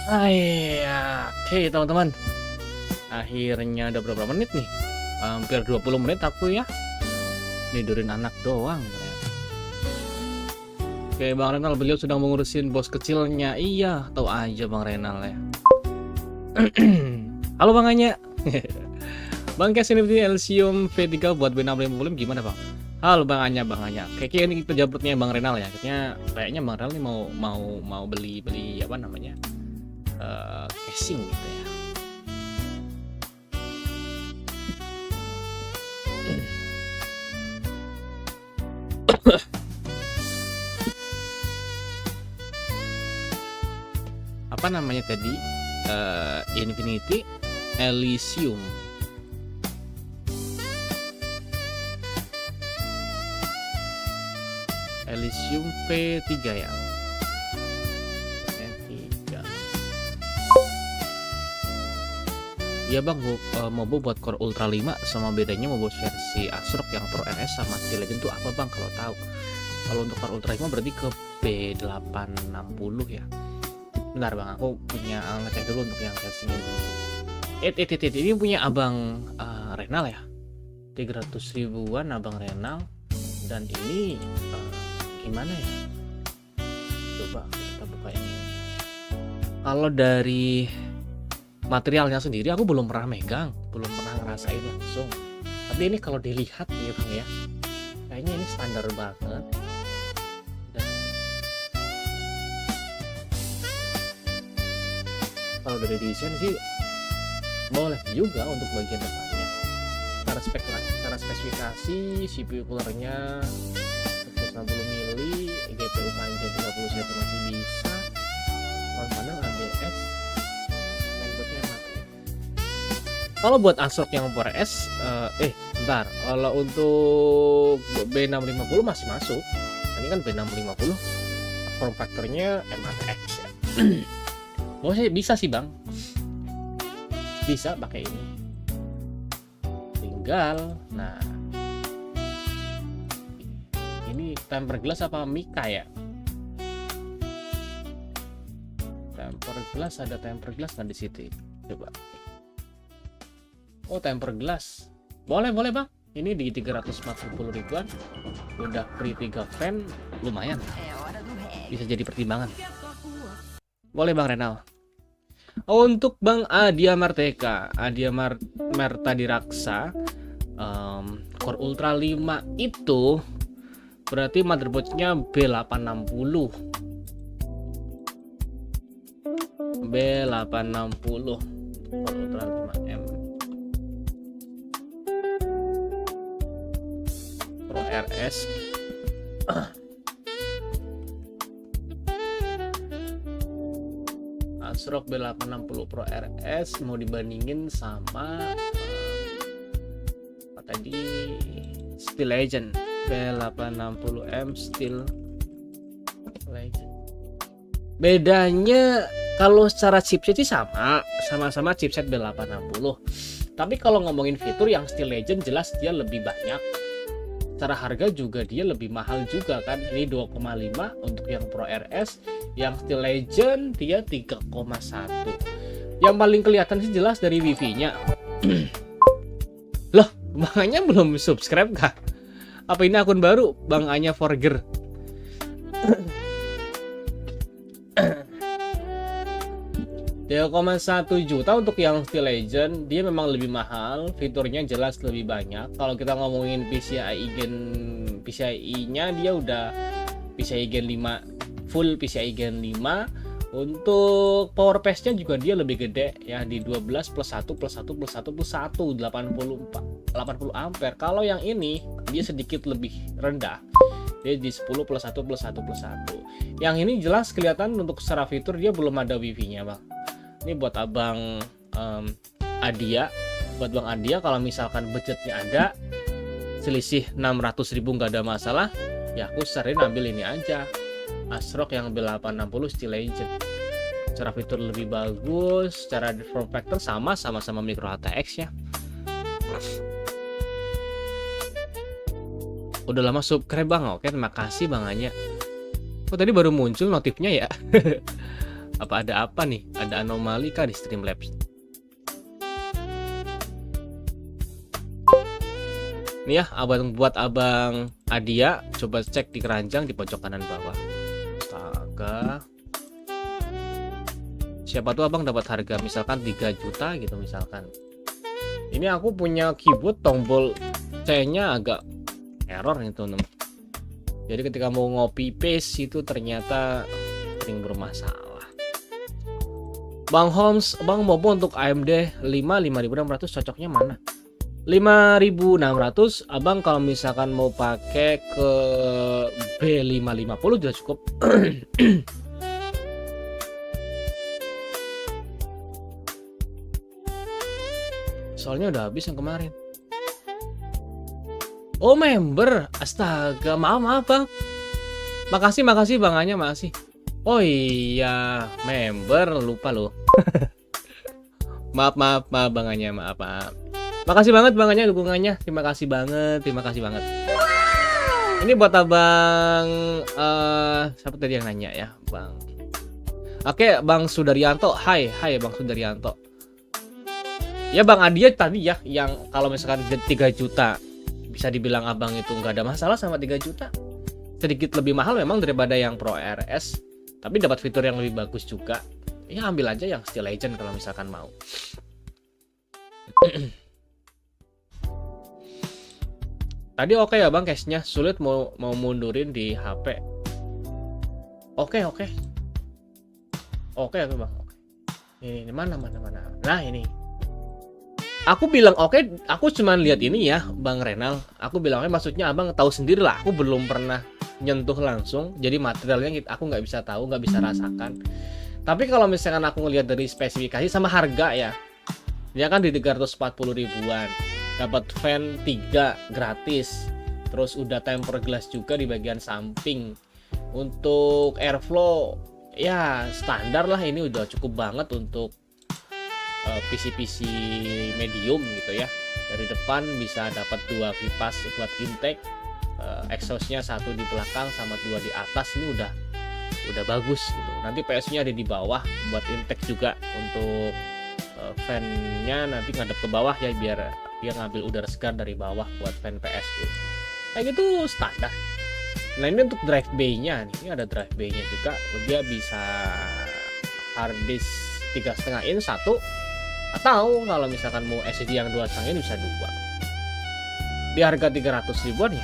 Oke teman-teman, akhirnya udah berapa menit nih? Hampir 20 menit aku ya nidurin anak doang. Oke, Bang Renal, beliau sedang mengurusin bos kecilnya. Iya, tahu aja Bang Renal ya. Halo Bang Anya. Bang Kes ini Elysium V3 buat B650 gimana Bang? Halo Bang Anya. Kayaknya ini pejabatnya Bang Renal ya. Kayaknya Bang Renal ini mau beli apa namanya? Casing gitu ya. Apa namanya tadi? Infinity Elysium. Elysium V3 ya. Iya Bang, mau buat Core Ultra 5 sama bedanya mau buat versi ASRock yang Pro RS sama Steel Legend tuh apa Bang kalau tahu? Kalau untuk Core Ultra 5 berarti ke B860 ya. Bentar Bang, aku punya ngecek dulu untuk yang versinya dulu. Ini punya Abang Renal ya. 300 ribuan Abang Renal. Dan ini gimana ya? Coba kita buka ini. Kalau dari materialnya sendiri aku belum pernah megang, belum pernah ngerasain langsung. Tapi ini kalau dilihat ya Bang ya, kayaknya ini standar banget. Dan kalau dari desain sih boleh juga untuk bagian depannya. Secara spesifikasi CPU coolernya 160 mili, GPU panjang 30 cm masih bisa. Panel ABS. Kalau buat ASRock yang Pro RS, bentar. Kalau untuk B650 masih masuk. Ini kan B650 form factornya MATX ya. Oh, bisa sih Bang. Bisa pakai ini. Tinggal, nah. Ini tempered glass apa Mika ya? Tempered glass, ada tempered glass kan di situ. Coba. Oh, tempered glass. Boleh Bang. Ini di 340 ribuan. Udah free 3 fan, lumayan. Bisa jadi pertimbangan. Boleh Bang Renal. Untuk Bang Adia Marteka, Merta Diraksa, Core Ultra 5 itu berarti motherboardnya B860. Core Ultra 5M. Pro RS. ASRock B860 Pro RS mau dibandingin sama apa tadi, Steel Legend B860M Steel Legend. Bedanya kalau secara chipset sih sama-sama chipset B860. Tapi kalau ngomongin fitur yang Steel Legend jelas dia lebih banyak. Secara harga juga dia lebih mahal juga kan. Ini 2,5 untuk yang Pro RS, yang Steel Legend dia 3,1. Yang paling kelihatan sih jelas dari wifi-nya. Loh, Bang Anya belum subscribe kah? Apa ini akun baru Bang Anya Forger? 3,1 juta untuk yang Steel Legend, dia memang lebih mahal, fiturnya jelas lebih banyak. Kalau kita ngomongin PCIe-nya dia udah PCIe Gen 5 full PCIe Gen 5. Untuk power paste-nya juga dia lebih gede ya, di 12 plus 1 plus 1 plus 1 plus 1 80 ampere. Kalau yang ini dia sedikit lebih rendah, dia di 10 plus 1 plus 1 plus 1. Yang ini jelas kelihatan untuk secara fitur dia belum ada wifi-nya Bang. Ini buat Abang Adia, kalau misalkan budgetnya ada selisih 600.000 nggak ada masalah ya, aku sering ambil ini aja, ASRock yang B860 Steel Legend. Secara fitur lebih bagus, secara form factor sama-sama micro HTX ya. Udah lama subscribe Bang. Oke, terima kasih Bang Anya. Kok tadi baru muncul notifnya ya? Apa ada apa nih? Ada anomali kah di Streamlabs? Nih ya, buat abang Adia, coba cek di keranjang di pojok kanan bawah. Astaga. Siapa tuh abang dapat harga misalkan 3 juta gitu misalkan. Ini aku punya keyboard tombol C-nya agak error gitu. Jadi ketika mau ngopi paste itu ternyata sering bermasalah. Bang Holmes, Bang Mopo untuk AMD 5600 cocoknya mana? 5600 abang kalau misalkan mau pakai ke B550 sudah cukup. Soalnya udah habis yang kemarin. Oh member, astaga, maaf bang. Makasih bang Anya, makasih. Oh iya, member, lupa loh. maaf bang Anya, maaf. Makasih banget bang Anya dukungannya, terima kasih banget. Ini buat abang, siapa tadi yang nanya ya bang? Oke, Bang Sudaryanto, hai Bang Sudaryanto. Ya Bang Adia tadi ya, yang kalau misalkan 3 juta bisa dibilang abang itu nggak ada masalah sama 3 juta. Sedikit lebih mahal memang daripada yang Pro RS, tapi dapat fitur yang lebih bagus juga. Ya ambil aja yang Steel Legend kalau misalkan mau. Tadi oke ya Bang case-nya, sulit mau mundurin di HP. Oke Bang. Ini mana. Nah ini. Aku bilang oke, aku cuman lihat ini ya Bang Renal. Aku bilang maksudnya abang tahu sendiri lah. Aku belum pernah nyentuh langsung, jadi materialnya aku nggak bisa tahu, nggak bisa rasakan. Tapi kalau misalkan aku ngelihat dari spesifikasi sama harga ya, dia kan di 340 ribuan, dapat fan 3 gratis, terus udah tempered glass juga di bagian samping. Untuk airflow ya standar lah, ini udah cukup banget untuk PC medium gitu ya. Dari depan bisa dapat 2 kipas buat intake, exhaustnya 1 di belakang sama 2 di atas. Ini udah bagus gitu. Nanti PS-nya ada di bawah buat intake juga. Untuk fan-nya nanti ngadep ke bawah ya, biar dia ngambil udara segar dari bawah buat fan PS gitu. Kayak gitu standar. Nah ini untuk drive bay-nya, ini ada drive bay-nya juga. Dia bisa hard disk 3,5 in 1, atau kalau misalkan mau SSD yang 2,5 in bisa 2. Di harga 300 ribuan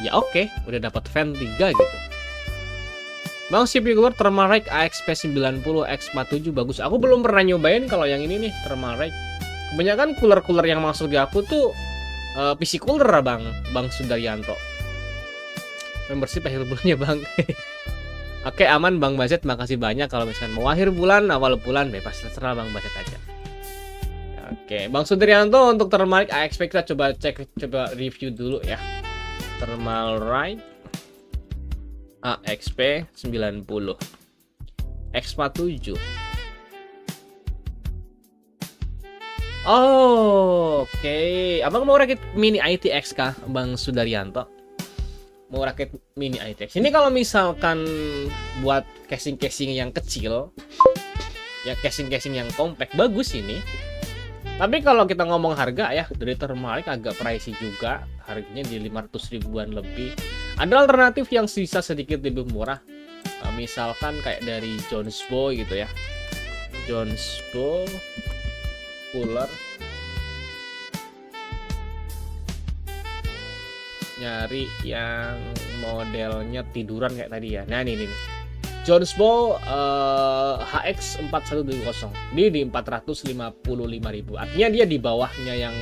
ya oke, udah dapat fan 3 gitu. Bang CPU keluar Thermalright AXP90 X47 bagus. Aku belum pernah nyobain kalau yang ini nih Thermalright. Kebanyakan cooler yang masuk di aku tuh PC cooler Bang Sudaryanto. Membership akhir bulannya Bang. Oke aman Bang Baset, makasih banyak. Kalau misalkan mau akhir bulan awal bulan bebas, terserah Bang Baset aja. Oke Bang Sudaryanto, untuk Thermalright AXP kita coba review dulu ya. Thermalright AXP 90 X47. Oke. Abang mau rakit mini ITX kah Bang Sudaryanto? Mau rakit mini ITX. Ini kalau misalkan buat casing yang kecil, ya casing yang compact bagus ini. Tapi kalau kita ngomong harga ya, dari Thermalright agak pricey juga. Harganya di 500 ribuan lebih. Ada alternatif yang sisa sedikit lebih murah. Misalkan kayak dari Jonesbo gitu ya. Jonesbo cooler. Nyari yang modelnya tiduran kayak tadi ya. Nah ini nih. Jonesbo HX4120. Ini di 455.000. Artinya dia di bawahnya yang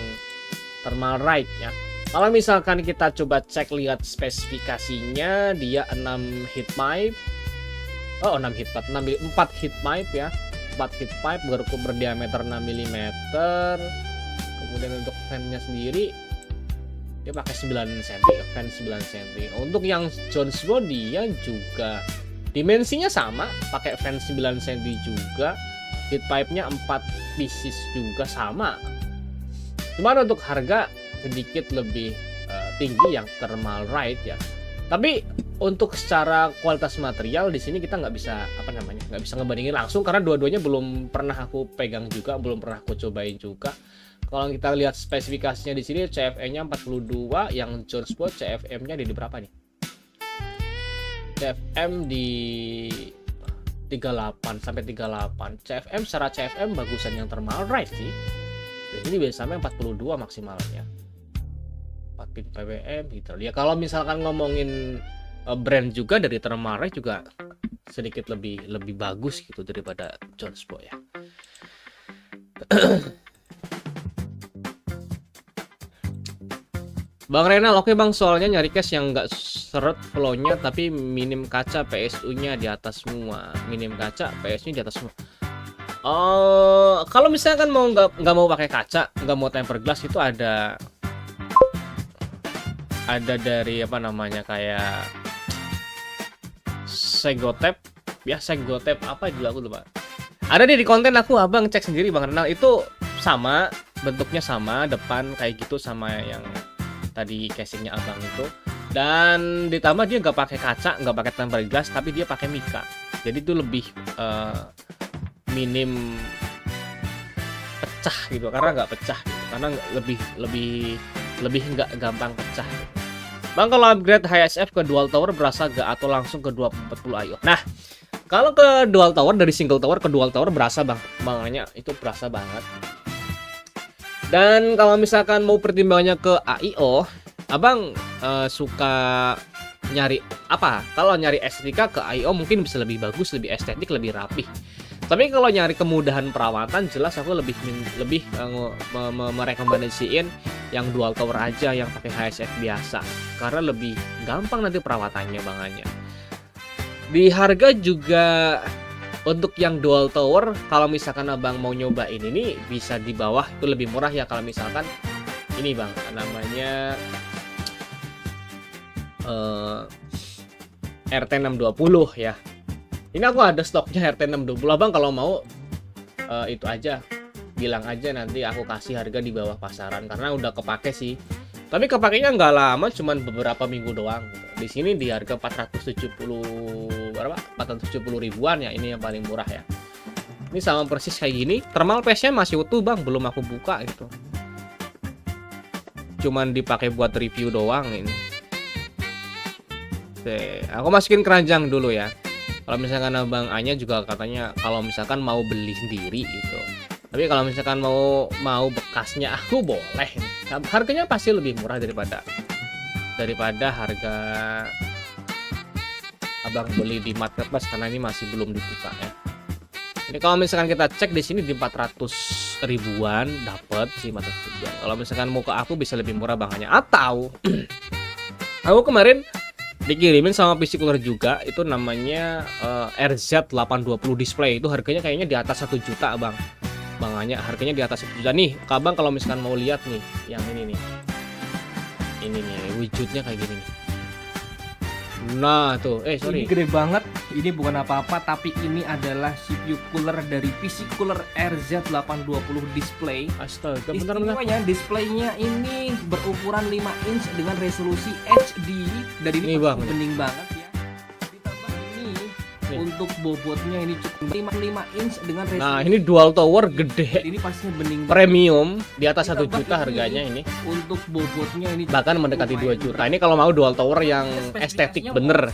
Thermalright ya. Kalau misalkan kita coba cek lihat spesifikasinya, dia 6 heat pipe. Oh, 6 heat pipe, 4 heat pipe ya. 4 heat pipe berdiameter 6 mm. Kemudian untuk fan-nya sendiri dia pakai 9 cm, fan 9 cm. Untuk yang Jonesbo dia juga dimensinya sama, pakai fan 9 cm juga. Heat pipe-nya 4 pieces juga sama. Cuman untuk harga sedikit lebih tinggi yang Thermalright ya. Tapi untuk secara kualitas material di sini kita nggak bisa nggak bisa ngebandingin langsung karena dua-duanya belum pernah aku pegang juga, belum pernah aku cobain juga. Kalau kita lihat spesifikasinya di sini CFM-nya 42, yang Jonesbo CFM-nya di berapa nih? CFM di 38 sampai 38. CFM secara CFM bagusan yang thermal right sih. Di sini biasanya 42 maksimalnya. 4 pin PWM gitu. Ya kalau misalkan ngomongin brand juga dari thermal right juga sedikit lebih bagus gitu daripada Jonesbo ya. Bang Renal, oke bang, soalnya nyari case yang nggak seret flow-nya tapi minim kaca, PSU-nya di atas semua. Minim kaca, PSU-nya di atas semua. Kalau misalkan mau nggak mau pakai kaca, nggak mau tempered glass, itu ada dari apa namanya kayak Segotep ya, Segotep apa dulu aku lupa. Ada di konten aku, abang cek sendiri bang Renal, itu sama bentuknya, sama depan kayak gitu sama yang tadi casingnya abang itu, dan ditambah dia nggak pakai kaca, nggak pakai tempered glass, tapi dia pakai mica, jadi itu lebih minim pecah gitu, karena nggak pecah gitu. Karena lebih nggak gampang pecah gitu. Bang, kalau upgrade HSF ke dual tower berasa gak atau langsung ke 240 IO? Nah, kalau ke dual tower, dari single tower ke dual tower berasa bang, makanya itu berasa banget. Dan kalau misalkan mau pertimbangannya ke AIO, abang suka nyari apa? Kalau nyari estetika, ke AIO mungkin bisa lebih bagus, lebih estetik, lebih rapih. Tapi kalau nyari kemudahan perawatan, jelas aku lebih merekomendasiin yang dual tower aja, yang pakai HSF biasa, karena lebih gampang nanti perawatannya bangannya. Di harga juga untuk yang dual tower, kalau misalkan abang mau nyobain ini bisa di bawah itu lebih murah ya. Kalau misalkan ini bang, namanya RT620 ya. Ini aku ada stoknya RT620 abang, kalau mau itu aja, bilang aja, nanti aku kasih harga di bawah pasaran karena udah kepake sih. Tapi kepakainya nggak lama, cuman beberapa minggu doang gitu. Di sini di harga 470 ribuan ya, ini yang paling murah ya. Ini sama persis kayak gini. Thermal paste-nya masih utuh bang, belum aku buka gitu. Cuman dipakai buat review doang ini. Oke, aku masukin keranjang dulu ya. Kalau misalkan abang Anya juga katanya kalau misalkan mau beli sendiri gitu. Tapi kalau misalkan mau bekasnya, aku boleh. Harganya pasti lebih murah daripada harga abang beli di marketplace, karena ini masih belum dibuka ya. Ini kalau misalkan kita cek di sini di 400 ribuan dapat sih 400 ribuan. Kalau misalkan mau ke aku bisa lebih murah bangannya. Atau aku kemarin dikirimin sama PC cooler juga, itu namanya RZ820 display. Itu harganya kayaknya di atas 1 juta bang. Bangannya harganya di atas 1 juta nih. Abang kalau misalkan mau lihat nih yang ini nih. Ini nih wujudnya kayak gini nih. Nah tuh, sorry. Ini gede banget. Ini bukan apa-apa, tapi ini adalah CPU cooler dari PC cooler RZ820 display. Astaga, istimewanya displaynya ini berukuran 5 inch dengan resolusi HD, dan ini bang, bening banget ya. Ditambah ini untuk bobotnya ini cukup 5 inch dengan resolusi. Nah, ini dual tower gede. Ini pastinya bening Premium di atas 1 juta harganya ini. Untuk bobotnya ini bahkan mendekati 2 juta. Ini kalau mau dual tower yang estetik bener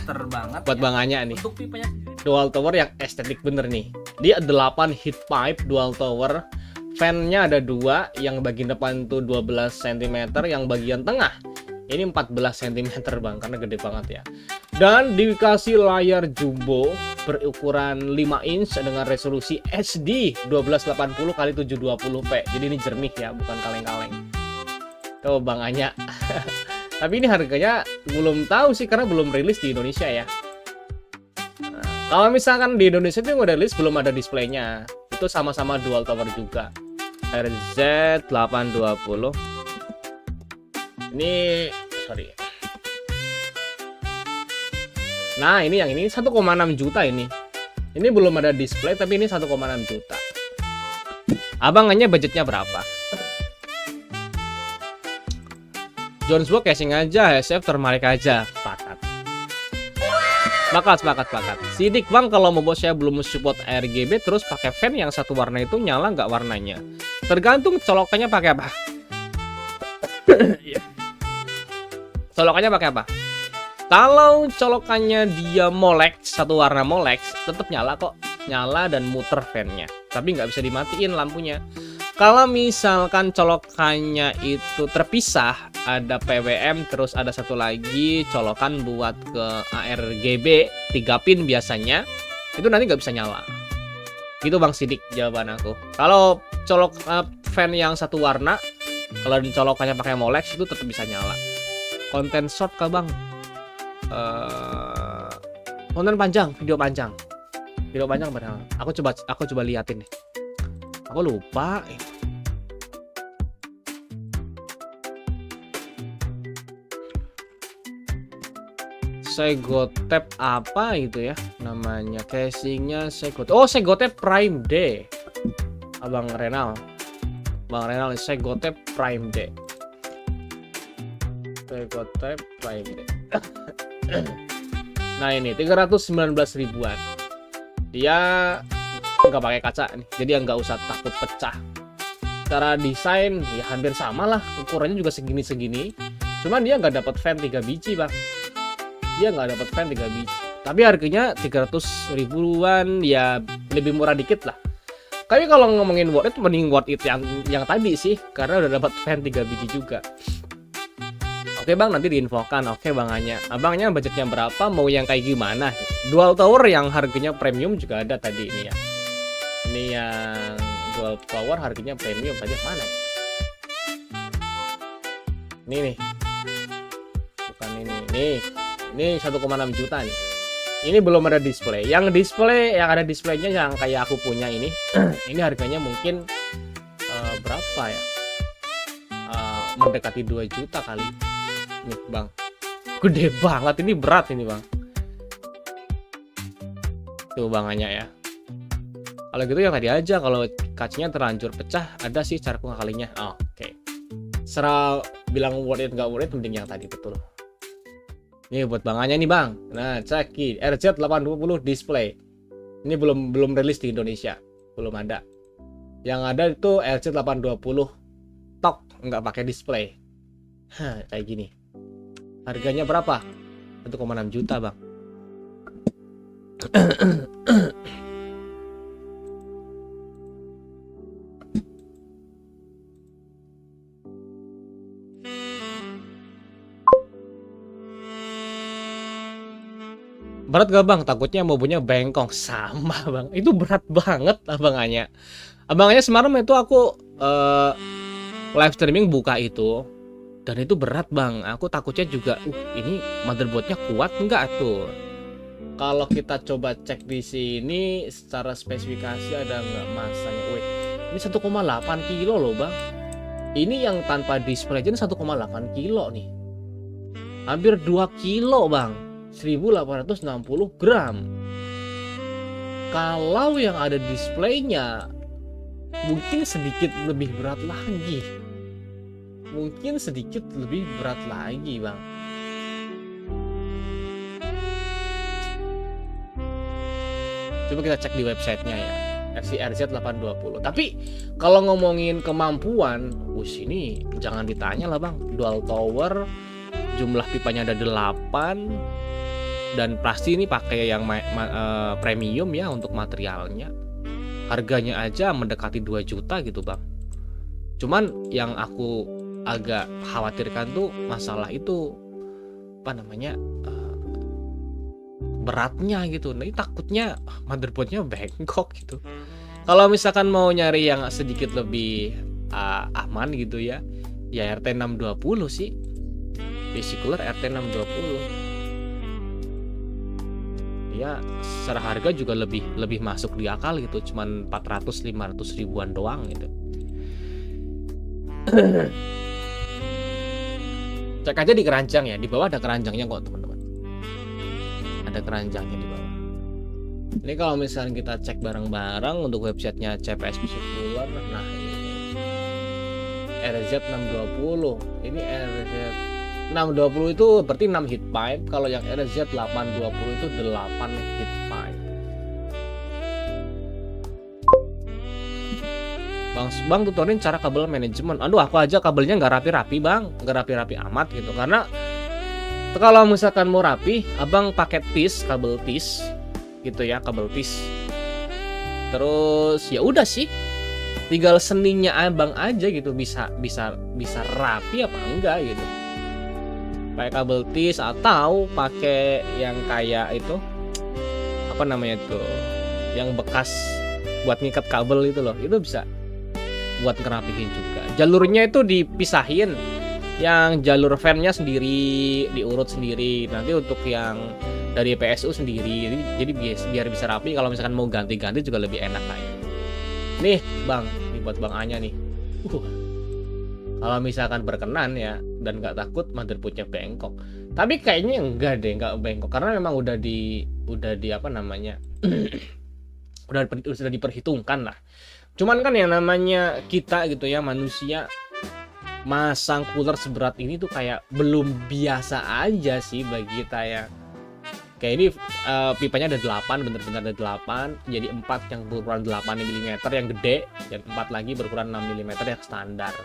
buat ya. bangannya nih. Untuk pipanya Dual tower yang estetik bener nih. Dia 8 heat pipe dual tower. Fan-nya ada 2, yang bagian depan tuh 12 cm, yang bagian tengah ini 14 cm bang, karena gede banget ya. Dan dikasih layar jumbo berukuran 5 inch dengan resolusi HD 1280x720p. Jadi ini jernih ya, bukan kaleng-kaleng. Tuh Bang Anya. Tapi ini harganya belum tahu sih, karena belum rilis di Indonesia ya. Nah, kalau misalkan di Indonesia itu udah rilis, belum ada displaynya. Itu sama-sama dual tower juga. RZ820. Ini sorry. Nah, ini yang ini 1,6 juta ini. Ini belum ada display, tapi ini 1,6 juta. Abangannya budgetnya berapa? Jonesbo casing aja, HSF termarik aja, patat. Sepakat. Sidik bang, kalau mau bos saya belum support RGB terus pakai fan yang satu warna itu nyala nggak warnanya? Tergantung colokannya pakai apa. Colokannya pakai apa? Kalau colokannya dia Molex, satu warna Molex, tetap nyala kok, nyala dan muter fan-nya. Tapi nggak bisa dimatiin lampunya. Kalau misalkan colokannya itu terpisah, ada PWM terus ada satu lagi colokan buat ke ARGB 3 pin biasanya, itu nanti nggak bisa nyala. Gitu bang Sidik jawaban aku. Kalau colok fan yang satu warna, kalau colokannya pakai Molex itu tetap bisa nyala. Konten short kah bang? Konten panjang, video panjang padahal. Aku coba liatin nih. Aku lupa. Segotep apa itu ya namanya, casingnya Segotep. Oh, Segotep Prime D. Bang Renal Segotep Prime D. Segotep Prime D. Nah ini 319 ribuan. Dia nggak pakai kaca nih, jadi nggak usah takut pecah. Cara desain ya hampir sama lah, ukurannya juga segini-segini. Cuman dia nggak dapat fan 3 biji bang. Dia nggak dapat fan 3 biji. Tapi harganya 300 ribuan, ya lebih murah dikit lah. Tapi kalau ngomongin worth it, mending worth it yang tadi sih, karena udah dapat fan 3 biji juga. Oke bang, nanti diinfokan. Oke banganya, abangnya budgetnya berapa, mau yang kayak gimana? Dual tower yang harganya premium juga ada tadi ini ya. Ini yang dual tower harganya premium tadi mana? Ini nih. Bukan ini. Ini 1,6 juta nih. Ini belum ada display. Yang ada displaynya yang kayak aku punya ini. Ini harganya mungkin berapa ya? Mendekati 2 juta kali. Nih bang, gede banget, ini berat ini bang. Tuh bangannya ya. Kalau gitu yang tadi aja, kalau kacanya terlanjur pecah, ada sih cara ngakalinya. Oke. Serah bilang worth it nggak worth it, mending yang tadi betul. Ini buat bangannya nih bang. Nah ceki RZ820 display. Ini belum rilis di Indonesia, belum ada. Yang ada itu RZ820 tok, nggak pakai display. Kayak gini. Harganya berapa? 1,6 juta bang. Berat gak bang? Takutnya mobilnya bengkong. Sama bang, itu berat banget abangannya. Abangannya semalam itu aku live streaming buka itu, dan itu berat bang. Aku takutnya juga, ini motherboardnya kuat nggak tuh? Kalau kita coba cek di sini secara spesifikasi ada nggak masanya? Wih, ini 1,8 kilo loh bang. Ini yang tanpa display aja 1,8 kilo nih. Hampir 2 kilo bang. 1860 gram. Kalau yang ada displaynya mungkin sedikit lebih berat lagi. Bang. Coba kita cek di websitenya ya, versi RZ820. Tapi kalau ngomongin kemampuan, ini jangan ditanya lah bang. Dual tower, jumlah pipanya ada 8, dan pasti ini pakai yang premium ya untuk materialnya. Harganya aja mendekati 2 juta gitu bang. Cuman yang aku agak khawatirkan tuh masalah itu beratnya gitu. Nah, takutnya motherboardnya bengkok gitu. Kalau misalkan mau nyari yang sedikit lebih aman gitu ya RT620 sih. PC cooler RT620. Ya secara harga juga lebih masuk di akal gitu, cuman 400-500 ribuan doang gitu. Cek aja di keranjang ya, di bawah ada keranjangnya kok teman-teman. Ada keranjangnya di bawah. Ini kalau misalnya kita cek bareng-bareng untuk websitenya CPS PC Cooler, nah ini RZ620, ini RZ 620 itu berarti 6 heat pipe. Kalau yang RZ820 itu 8 heat pipe. Bang tutorin cara kabel manajemen. Aduh, aku aja kabelnya nggak rapi-rapi bang, nggak rapi-rapi amat gitu. Karena kalau misalkan mau rapi, abang pakai tis, kabel tis, gitu ya, kabel tis. Terus ya udah sih, tinggal seninya abang aja gitu, bisa rapi apa enggak gitu. Pakai kabel tis atau pakai yang kayak itu, apa namanya tuh, yang bekas buat ngikat kabel itu loh, itu bisa buat ngerapihin juga. Jalurnya itu dipisahin, yang jalur fan-nya sendiri diurut sendiri, nanti untuk yang dari PSU sendiri, jadi biar bisa rapi. Kalau misalkan mau ganti-ganti juga lebih enak kayak. Nih bang, ini buat bang Anya nih. Kalau misalkan berkenan ya dan nggak takut motherboardnya bengkok, tapi kayaknya enggak deh, nggak bengkok karena memang udah di apa namanya udah diperhitungkan lah. Cuman kan yang namanya kita gitu ya, manusia, masang cooler seberat ini tuh kayak belum biasa aja sih bagi kita ya. Kayak ini pipanya ada 8, bener-bener ada 8. Jadi 4 yang berukuran 8 mm yang gede, dan 4 lagi berukuran 6 mm yang standar.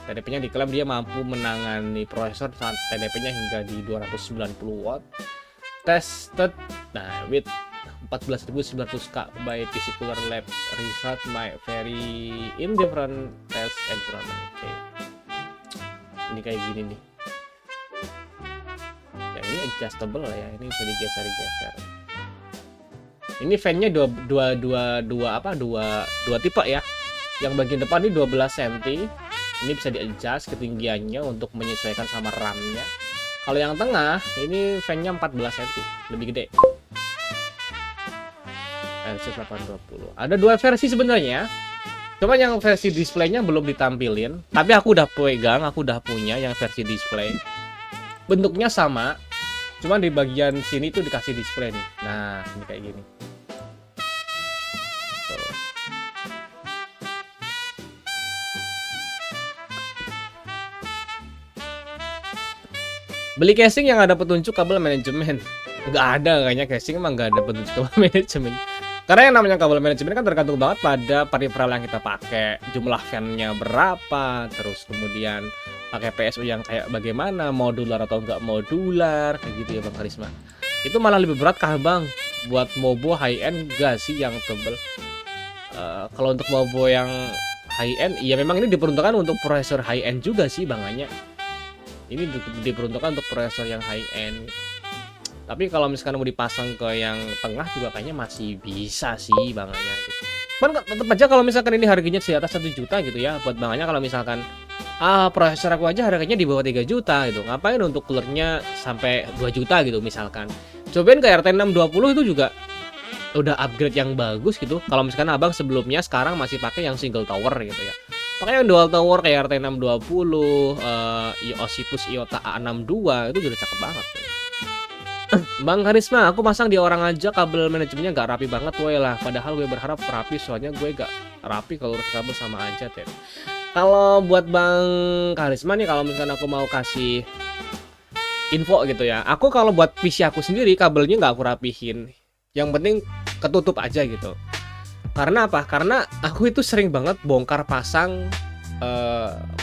TDP-nya diklaim dia mampu menangani prosesor saat TDP-nya hingga di 290 watt. Tested with 14.900K by PC Cooler Lab. Result my very indifferent test environment. Oke. Ini kayak gini nih. Ya ini adjustable lah ya. Ini bisa digeser-geser. Ini fan-nya dua tipe ya. Yang bagian depan ini 12 cm. Ini bisa di-adjust ketinggiannya untuk menyesuaikan sama RAM-nya. Kalau yang tengah ini fan-nya 14 cm, lebih gede. RZ820. Ada 2 versi sebenarnya. Cuma yang versi displaynya belum ditampilin. Tapi aku udah pegang, aku udah punya yang versi display. Bentuknya sama. Cuma di bagian sini tuh dikasih display nih. Nah, ini kayak gini. Tuh. Beli casing yang ada petunjuk kabel manajemen. Nggak ada kayaknya casing, emang nggak ada petunjuk kabel manajemen. Karena yang namanya kabel manajemen kan tergantung banget pada peripheral yang kita pakai, jumlah fan-nya berapa, terus kemudian pakai PSU yang kayak bagaimana, modular atau enggak modular, kayak gitu ya Bang Karisma. Itu malah lebih berat kah Bang? Buat mobo high end gak sih yang tebel? Kalau untuk mobo yang high end, ya memang ini diperuntukkan untuk prosesor high end juga sih Bangannya. Ini diperuntukkan untuk prosesor yang high end. Tapi kalau misalkan mau dipasang ke yang tengah juga kayaknya masih bisa sih Bangannya gitu. Cuman tetap aja kalau misalkan ini harganya di atas 1 juta gitu ya, buat Bangannya kalau misalkan prosesor aku aja harganya di bawah 3 juta gitu. Ngapain untuk coolernya sampai 2 juta gitu misalkan. Cobain ke RT620 itu juga udah upgrade yang bagus gitu. Kalau misalkan abang sebelumnya sekarang masih pakai yang single tower gitu ya. Pakai yang dual tower kayak RT620, Olympus Iota A62 itu udah cakep banget. Bang Karisma, aku pasang di orang aja kabel manajemennya nggak rapi banget woy lah. Padahal gue berharap rapi, soalnya gue gak rapi kalau urus kabel sama aja Ten. Kalau buat Bang Karisma nih, kalau misalkan aku mau kasih info gitu ya, aku kalau buat PC aku sendiri kabelnya nggak aku rapihin. Yang penting ketutup aja gitu. Karena apa? Karena aku itu sering banget bongkar pasang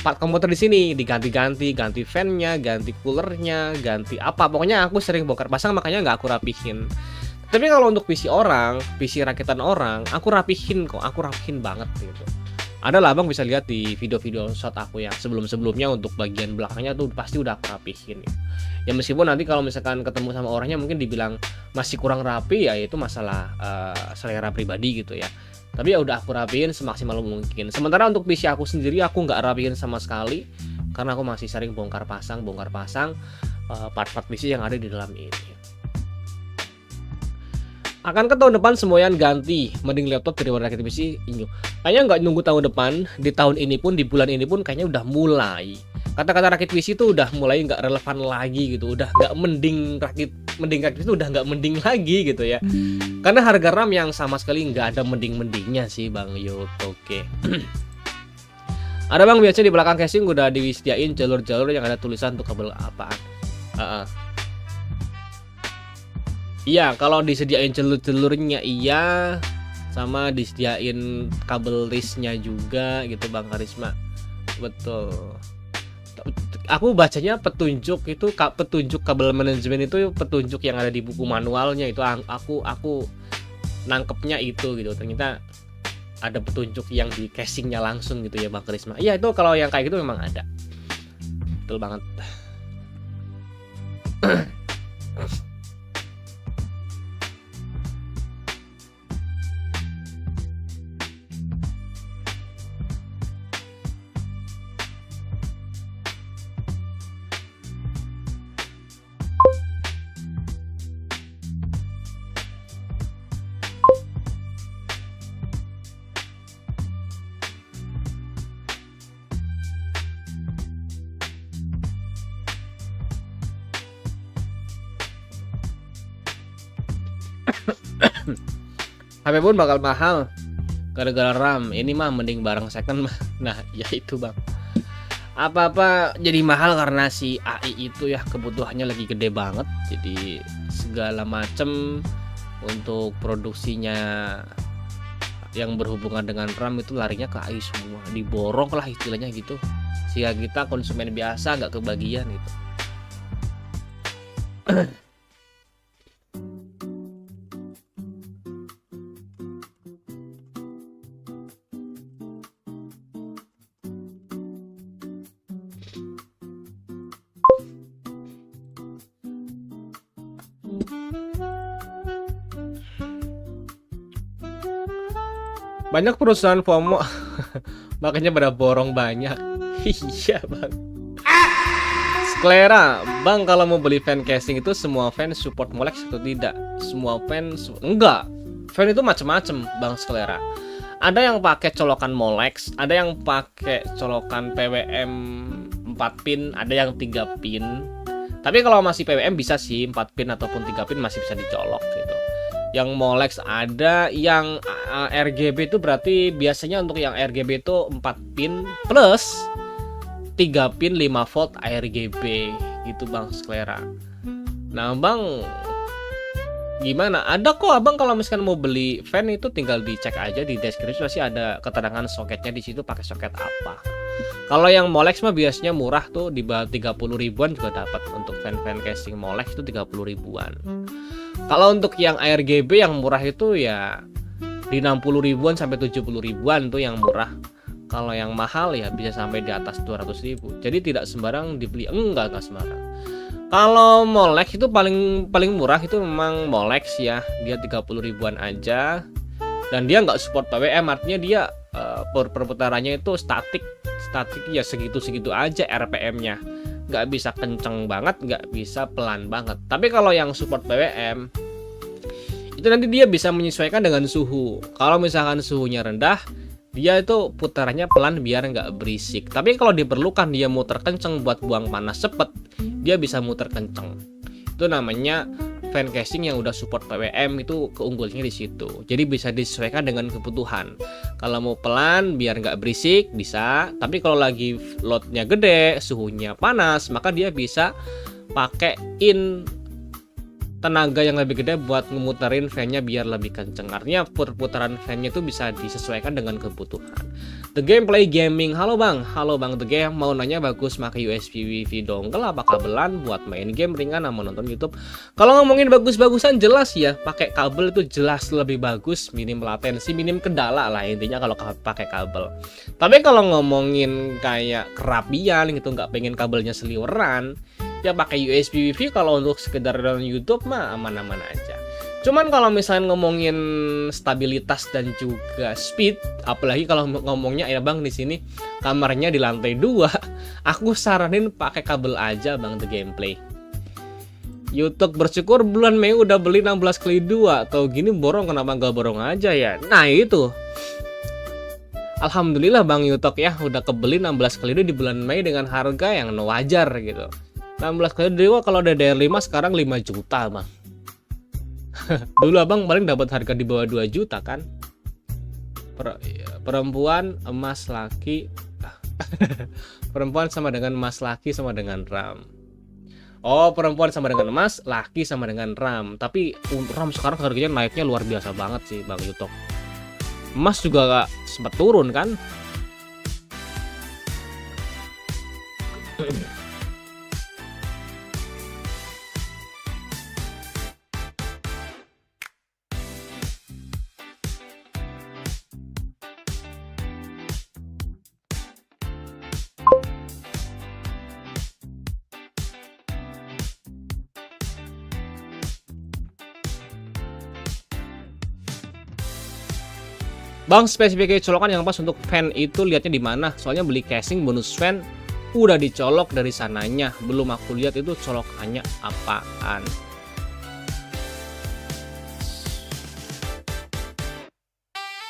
part komputer di sini, diganti-ganti, ganti fan-nya, ganti coolernya, ganti apa, pokoknya aku sering bongkar pasang, makanya nggak aku rapihin. Tapi kalau untuk PC orang, PC rakitan orang, aku rapihin kok, aku rapihin banget gitu. Ada lah Bang, bisa lihat di video-video shot aku yang sebelum-sebelumnya, untuk bagian belakangnya tuh pasti udah aku rapihin gitu. Ya meskipun nanti kalau misalkan ketemu sama orangnya mungkin dibilang masih kurang rapi, ya itu masalah selera pribadi gitu ya. Tapi ya udah aku rapiin semaksimal mungkin. Sementara untuk PC aku sendiri aku nggak rapiin sama sekali, karena aku masih sering bongkar pasang part-part PC yang ada di dalam ini. Akan ke tahun depan semuanya ganti, mending laptop daripada rakit PC. Kayaknya nggak nunggu tahun depan, di tahun ini pun, di bulan ini pun kayaknya udah mulai. Kata-kata rakit PC itu udah mulai nggak relevan lagi gitu, udah nggak mending rakit itu udah nggak mending lagi gitu ya. Karena harga RAM yang sama sekali nggak ada mending-mendingnya sih Bang Yot. Oke. Ada bang, biasanya di belakang casing udah disediain jalur-jalur yang ada tulisan untuk kabel apaan. Iya, kalau disediain jalur-jalurnya iya, sama disediain kabel listnya juga gitu Bang Karisma. Betul. Aku bacanya petunjuk itu, petunjuk kabel manajemen itu petunjuk yang ada di buku manualnya itu, aku nangkepnya itu gitu. Ternyata ada petunjuk yang di casingnya langsung gitu ya Bang Karisma. Iya, itu kalau yang kayak gitu memang ada. Betul banget. HP pun bakal mahal gara-gara RAM. Ini mah mending barang second mah. Nah, ya itu Bang. Apa-apa jadi mahal karena si AI itu ya kebutuhannya lagi gede banget. Jadi segala macem untuk produksinya yang berhubungan dengan RAM itu larinya ke AI semua. Diborong lah istilahnya gitu. Sehingga kita konsumen biasa nggak kebagian gitu. Banyak perusahaan FOMO makanya pada borong banyak. Iya Bang. Sklera, Bang, kalau mau beli fan casing itu semua fan support Molex atau tidak? Semua fan enggak. Fan itu macam-macam Bang Sklera. Ada yang pakai colokan Molex, ada yang pakai colokan PWM 4 pin, ada yang 3 pin. Tapi kalau masih PWM bisa sih 4 pin ataupun 3 pin masih bisa dicolok gitu. Yang Molex ada, yang RGB itu berarti biasanya untuk yang RGB itu 4 pin plus 3 pin 5 volt RGB gitu Bang Sklera. Nah Bang, gimana? Ada kok Abang kalau misalkan mau beli fan itu tinggal dicek aja di deskripsi, pasti ada keterangan soketnya di situ pakai soket apa. Kalau yang Molex mah biasanya murah tuh, di bawah 30 ribuan juga dapat untuk fan-fan casing Molex itu 30 ribuan. Kalau untuk yang RGB yang murah itu ya di 60 ribuan sampai 70 ribuan tuh yang murah. Kalau yang mahal ya bisa sampai di atas 200 ribu. Jadi tidak sembarang dibeli, enggak sembarang. Kalau Molex itu paling murah itu memang Molex ya, dia 30 ribuan aja. Dan dia nggak support PWM, artinya dia perputarannya itu statik ya segitu-segitu aja RPM-nya. Nggak bisa kenceng banget, nggak bisa pelan banget. Tapi kalau yang support PWM itu nanti dia bisa menyesuaikan dengan suhu. Kalau misalkan suhunya rendah, dia itu putarannya pelan biar nggak berisik. Tapi kalau diperlukan dia muter kenceng buat buang panas cepet, dia bisa muter kenceng. Itu namanya fan casing yang udah support PWM, itu keunggulannya di situ. Jadi bisa disesuaikan dengan kebutuhan. Kalau mau pelan biar nggak berisik bisa, tapi kalau lagi loadnya gede, suhunya panas, maka dia bisa pakein tenaga yang lebih gede buat ngemuterin fan-nya biar lebih kenceng. Artinya perputaran fan-nya itu bisa disesuaikan dengan kebutuhan. The Gameplay Gaming, halo Bang The Game, mau nanya bagus pakai USB WiFi dongle apa kabelan buat main game ringan sama nonton YouTube? Kalau ngomongin bagus-bagusan jelas ya, pakai kabel itu jelas lebih bagus, minim latensi, minim kendala lah intinya kalau pakai kabel. Tapi kalau ngomongin kayak kerapian gitu, nggak pengen kabelnya seliweran, ya pakai USB WiFi. Kalau untuk sekedar nonton YouTube mah aman-aman aja. Cuman kalau misalnya ngomongin stabilitas dan juga speed, apalagi kalau ngomongnya ya Bang di sini kamarnya di lantai 2, aku saranin pakai kabel aja Bang The Gameplay. YouTube bersyukur bulan Mei udah beli 16x2, atau gini borong kenapa nggak borong aja ya? Nah itu, alhamdulillah Bang YouTube ya udah kebeli 16x2 di bulan Mei dengan harga yang wajar gitu. 16x2 kalau DDR5 sekarang 5 juta Bang. Dulu Abang paling dapat harga di bawah 2 juta kan. Perempuan, emas, laki, Perempuan sama dengan emas, laki sama dengan ram. Oh, perempuan sama dengan emas, laki sama dengan ram. Tapi untuk ram sekarang harganya naiknya luar biasa banget sih, Bang Yutok. Emas juga gak sempat turun kan? Bang, spesifikasi colokan yang pas untuk fan itu lihatnya di mana? Soalnya beli casing bonus fan udah dicolok dari sananya, belum aku lihat itu colokannya apaan.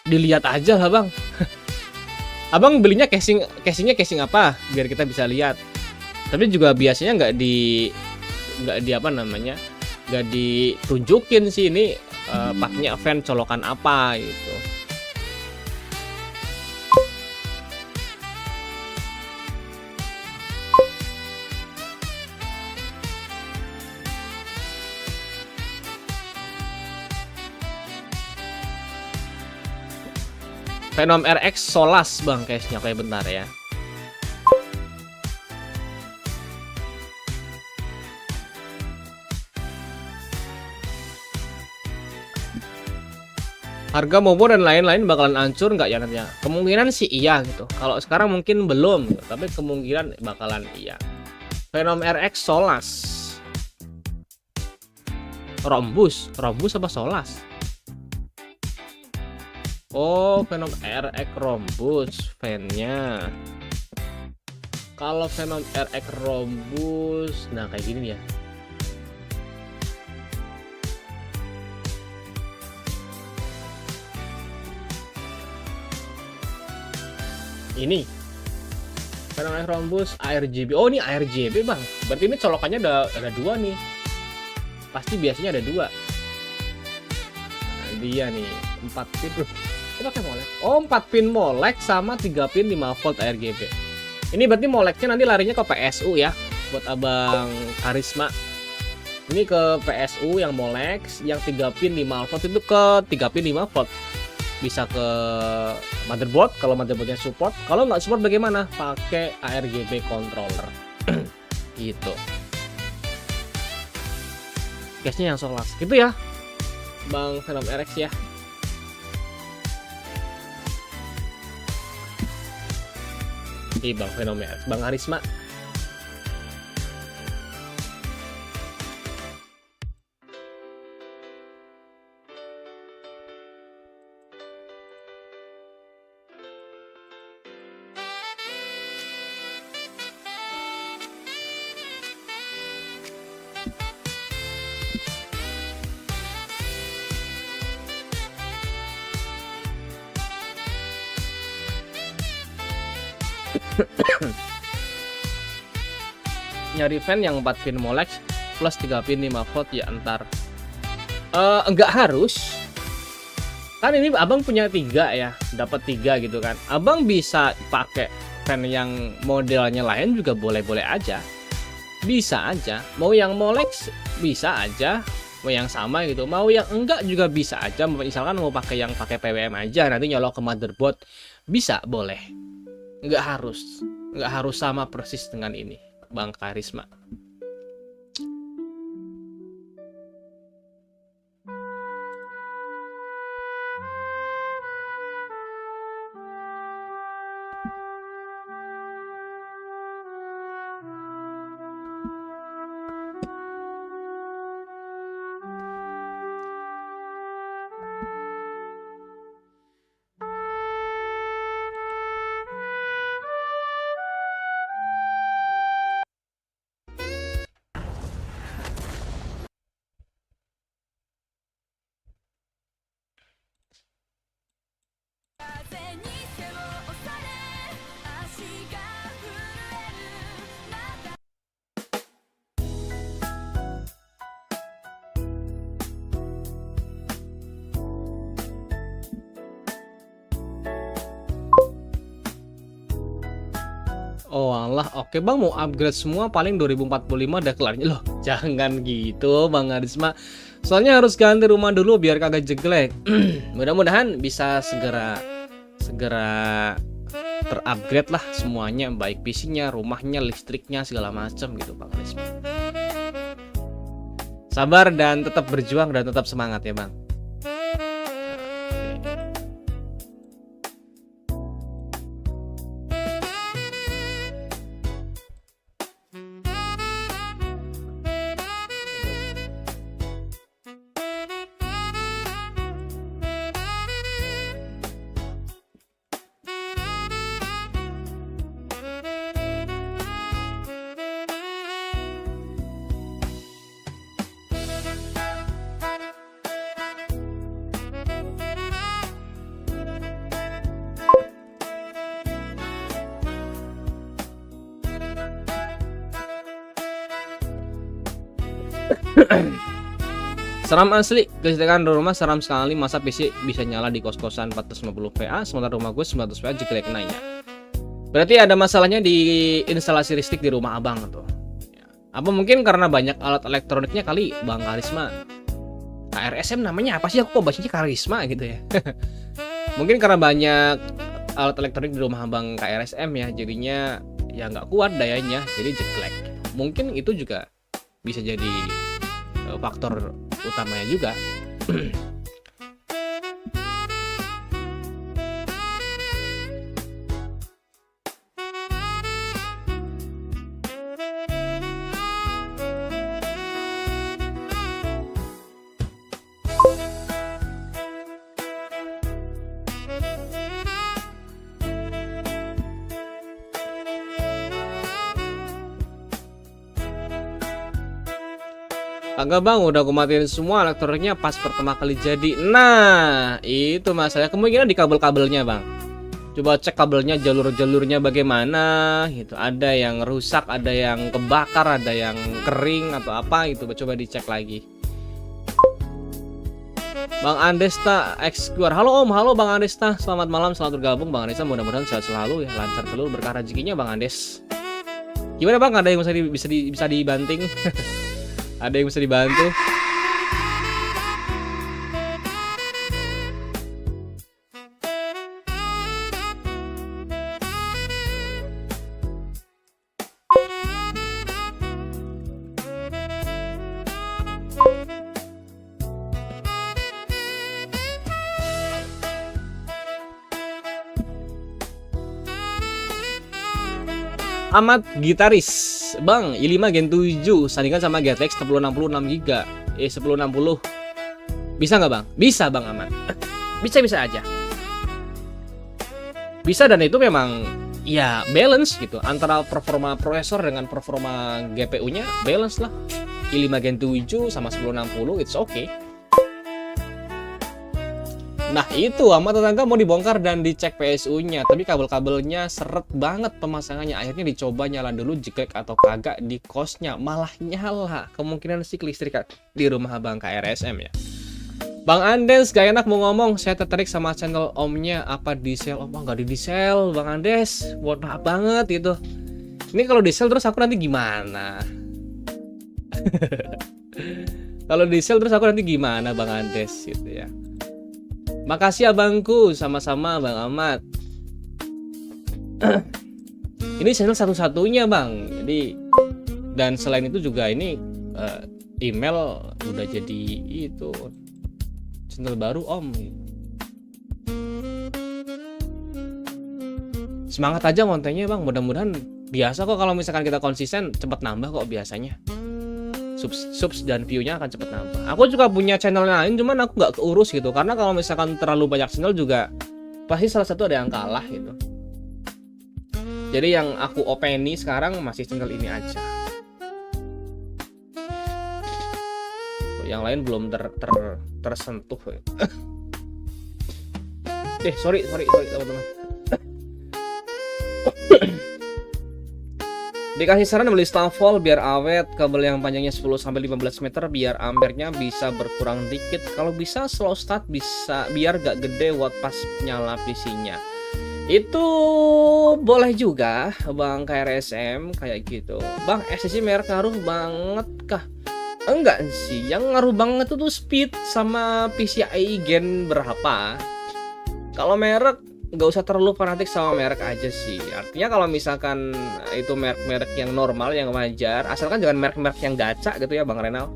Dilihat aja lah, Bang. Abang belinya casingnya casing apa? Biar kita bisa lihat. Tapi juga biasanya nggak di apa namanya? Nggak ditunjukin sih ini paknya fan colokan apa gitu. Venom RX Solas, Bang, case-nya kayak bentar ya. Harga Momo dan lain-lain bakalan hancur nggak ya nantinya? Kemungkinan sih iya gitu. Kalau sekarang mungkin belum gitu, tapi kemungkinan bakalan iya. Venom RX Solas. Rombus apa Solas? Oh, Venom RX Rombus fan-nya. Kalau Venom RX Rombus, nah kayak gini ya. Ini Venom RX Rombus ARGB. Oh, ini ARGB, Bang. Berarti ini colokannya ada dua nih. Pasti biasanya ada dua. Nah, dia nih 4 pin. Ini pakai molek. Oh, 4 pin molek sama 3 pin 5 volt RGB. Ini berarti moleknya nanti larinya ke PSU ya, buat Abang Karisma. Ini ke PSU yang molek, yang 3 pin 5 volt itu ke 3 pin 5 volt. Bisa ke motherboard kalau motherboardnya support. Kalau nggak support bagaimana? Pakai ARGB controller. Gitu. Case-nya yang Solas. Gitu ya, Bang Venom RX ya. Bang Fenomena, Bang Harisma. Nyari fan yang 4 pin Molex plus 3 pin 5 volt ya entar. Enggak harus. Kan ini Abang punya 3 ya, dapat 3 gitu kan. Abang bisa pakai fan yang modelnya lain juga boleh-boleh aja. Bisa aja. Mau yang Molex bisa aja, mau yang sama gitu. Mau yang enggak juga bisa aja. Misalkan mau pakai yang pakai PWM aja, nanti nyolok ke motherboard bisa, boleh. Enggak harus sama persis dengan ini, Bang Karisma. Oh alah, oke bang, mau upgrade semua paling 2045 udah kelarnya. Loh jangan gitu Bang Arisma, soalnya harus ganti rumah dulu biar kagak jelek. Mudah-mudahan bisa segera terupgrade lah semuanya, baik PC-nya, rumahnya, listriknya, segala macam gitu Bang Arisma. Sabar dan tetap berjuang dan tetap semangat ya Bang. Seram asli, kelistrikan rumah seram sekali, masa PC bisa nyala di kos-kosan 450 VA sementara rumah gue 900 VA jelek naiknya. Berarti ada masalahnya di instalasi listrik di rumah abang tuh. Apa mungkin karena banyak alat elektroniknya kali Bang Karisma? KRSM namanya apa sih, aku kok bacanya Karisma gitu ya. Mungkin karena banyak alat elektronik di rumah abang KRSM ya, jadinya ya nggak kuat dayanya, jadi jelek. Mungkin itu juga bisa jadi faktor utamanya juga. Kagak bang, udah aku matiin semua elektroniknya pas pertama kali jadi. Nah, itu masalah. Kemungkinan di kabel-kabelnya bang. Coba cek kabelnya, jalur-jalurnya bagaimana gitu. Ada yang rusak, ada yang kebakar, ada yang kering atau apa gitu. Coba dicek lagi. Bang Andesta X-Square. Halo Om, halo Bang Andesta. Selamat malam, selamat bergabung Bang Andesta. Mudah-mudahan sehat selalu ya, lancar telur berkah rezekinya Bang Andes. Gimana Bang? Ada yang bisa dibanting? Ada yang bisa dibantu? Amat gitaris Bang, i5 Gen 7 sandingkan sama GTX 1060 6GB 1060 bisa nggak Bang? Bisa Bang Amat. Bisa-bisa aja. Bisa, dan itu memang ya balance gitu antara performa prosesor dengan performa GPU-nya, balance lah. i5 Gen 7 sama 1060 it's okay. Nah itu sama tetangga mau dibongkar dan dicek PSU-nya, tapi kabel-kabelnya seret banget pemasangannya. Akhirnya dicoba nyala dulu jelek atau kagak, di kosnya malah nyala. Kemungkinan sih listrik di rumah abang KRSM ya. Bang Andes gak enak mau ngomong, saya tertarik sama channel omnya, apa di sel? Oh nggak di sel Bang Andes, bodoh banget itu. Ini kalau di sel terus aku nanti gimana? Kalau di sel terus aku nanti gimana Bang Andes gitu ya. Makasih abangku, sama-sama Bang Ahmad. Ini channel satu-satunya Bang. Jadi, dan selain itu juga ini email udah jadi itu channel baru Om. Semangat aja kontennya Bang. Mudah-mudahan biasa kok, kalau misalkan kita konsisten cepat nambah kok biasanya. Subs dan view-nya akan cepet nambah. Aku juga punya channel lain, cuman aku nggak keurus gitu, karena kalau misalkan terlalu banyak channel juga pasti salah satu ada yang kalah gitu. Jadi yang aku openi sekarang masih channel ini aja. Yang lain belum tersentuh. Sorry teman-teman. Dikasih saran beli Stavol biar awet, kabel yang panjangnya 10-15 meter biar ampernya bisa berkurang dikit. Kalau bisa slow start bisa, biar gak gede watt pas nyala PC-nya. Itu boleh juga Bang KRSM kayak gitu. Bang, SSD merek ngaruh banget kah? Enggak sih, yang ngaruh banget itu tuh speed sama PCIe Gen berapa. Kalau merek nggak usah terlalu fanatik sama merek aja sih. Artinya kalau misalkan itu merek-merek yang normal, yang wajar, asalkan jangan merek-merek yang gacha gitu ya Bang Renal.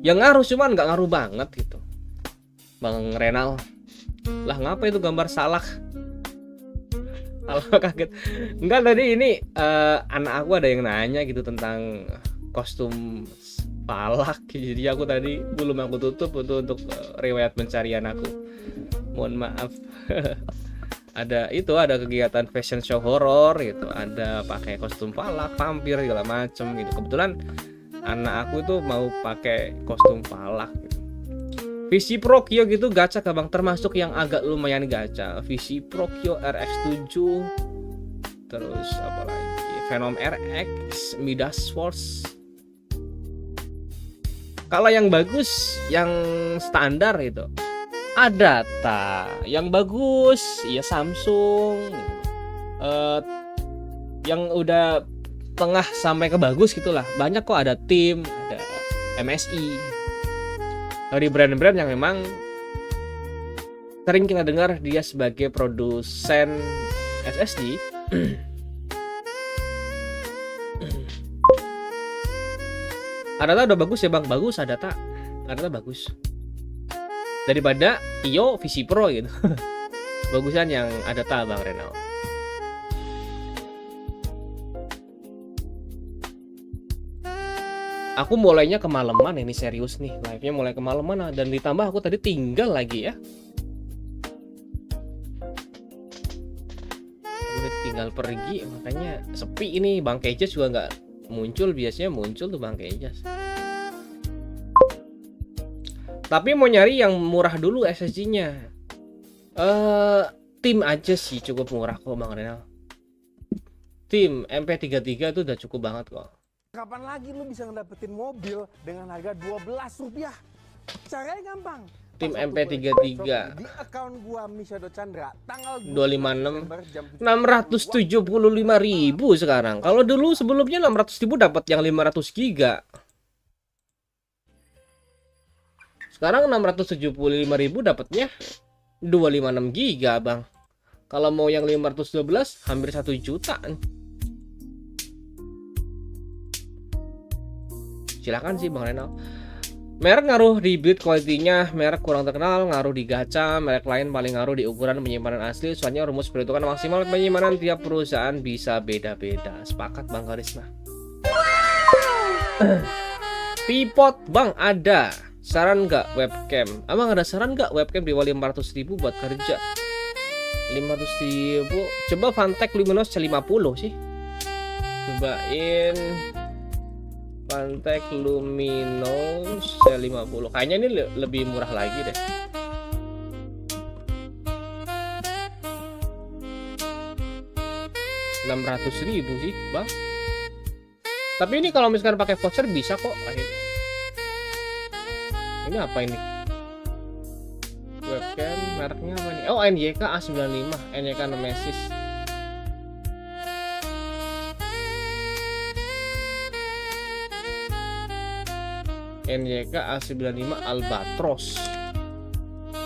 Yang ngaruh cuman nggak ngaruh banget gitu Bang Renal. Lah ngapa itu gambar salah? Kalau kaget. Enggak, tadi ini anak aku ada yang nanya gitu tentang kostum palak. Jadi aku tadi belum aku tutup untuk riwayat pencarian aku. Mohon maaf. Ada kegiatan fashion show horor gitu. Ada pakai kostum palak, vampir segala macem gitu. Kebetulan anak aku tuh mau pakai kostum palak gitu. VC Procyo gitu gacha kah Bang? Termasuk yang agak lumayan gacha. VC Procyo RX7. Terus apa lagi? Venom RX, Midas Force. Kalau yang bagus, yang standar itu ada yang bagus ya Samsung. Yang udah tengah sampai ke bagus gitulah. Banyak kok, ada tim, ada MSI. Dari brand-brand yang memang sering kita dengar dia sebagai produsen SSD. Adata udah bagus ya Bang? Bagus Adata. Adata bagus. Daripada Iyo VC Pro gitu. Bagusan yang Adata Bang Renal. Aku mulainya kemalaman ini, serius nih. Live-nya mulai kemalaman dan ditambah aku tadi tinggal lagi ya. Udah tinggal pergi, makanya sepi ini. Bang Kejas juga nggak muncul, biasanya muncul tuh Bang Kejas. Tapi mau nyari yang murah dulu SSD-nya. Tim aja sih cukup murah kok Bang Renal. Tim MP33 itu udah cukup banget kok. Kapan lagi lu bisa ngedapetin mobil dengan harga Rp12? Caranya gampang. Tim Pas MP33 di akun gua Mishado Chandra tanggal 256 675.000 sekarang. Kalau dulu sebelumnya 600.000 dapat yang 500 giga. Sekarang 675.000 dapatnya 256 giga, Bang. Kalau mau yang 512 hampir 1 juta. Silakan sih Bang Renal. Merek ngaruh di build quality-nya, merek kurang terkenal ngaruh di gacha, merek lain paling ngaruh di ukuran penyimpanan asli. Soalnya rumus perhitungan maksimal penyimpanan tiap perusahaan bisa beda-beda. Sepakat Bang Karisma. Pipot Bang ada. Saran nggak webcam? Abang ada saran nggak webcam di bawah 500.000 buat kerja? 500.000. Coba Fantech Luminos C50 sih. Cobain Fantech Luminos C50. Kayaknya ini lebih murah lagi deh. Rp600.000 sih, Bang. Tapi ini kalau misalkan pakai voucher bisa kok. Ini apa ini? Webcam mereknya apa nih? Oh, NYK A95, NYK Nemesis. NYK A95 Albatros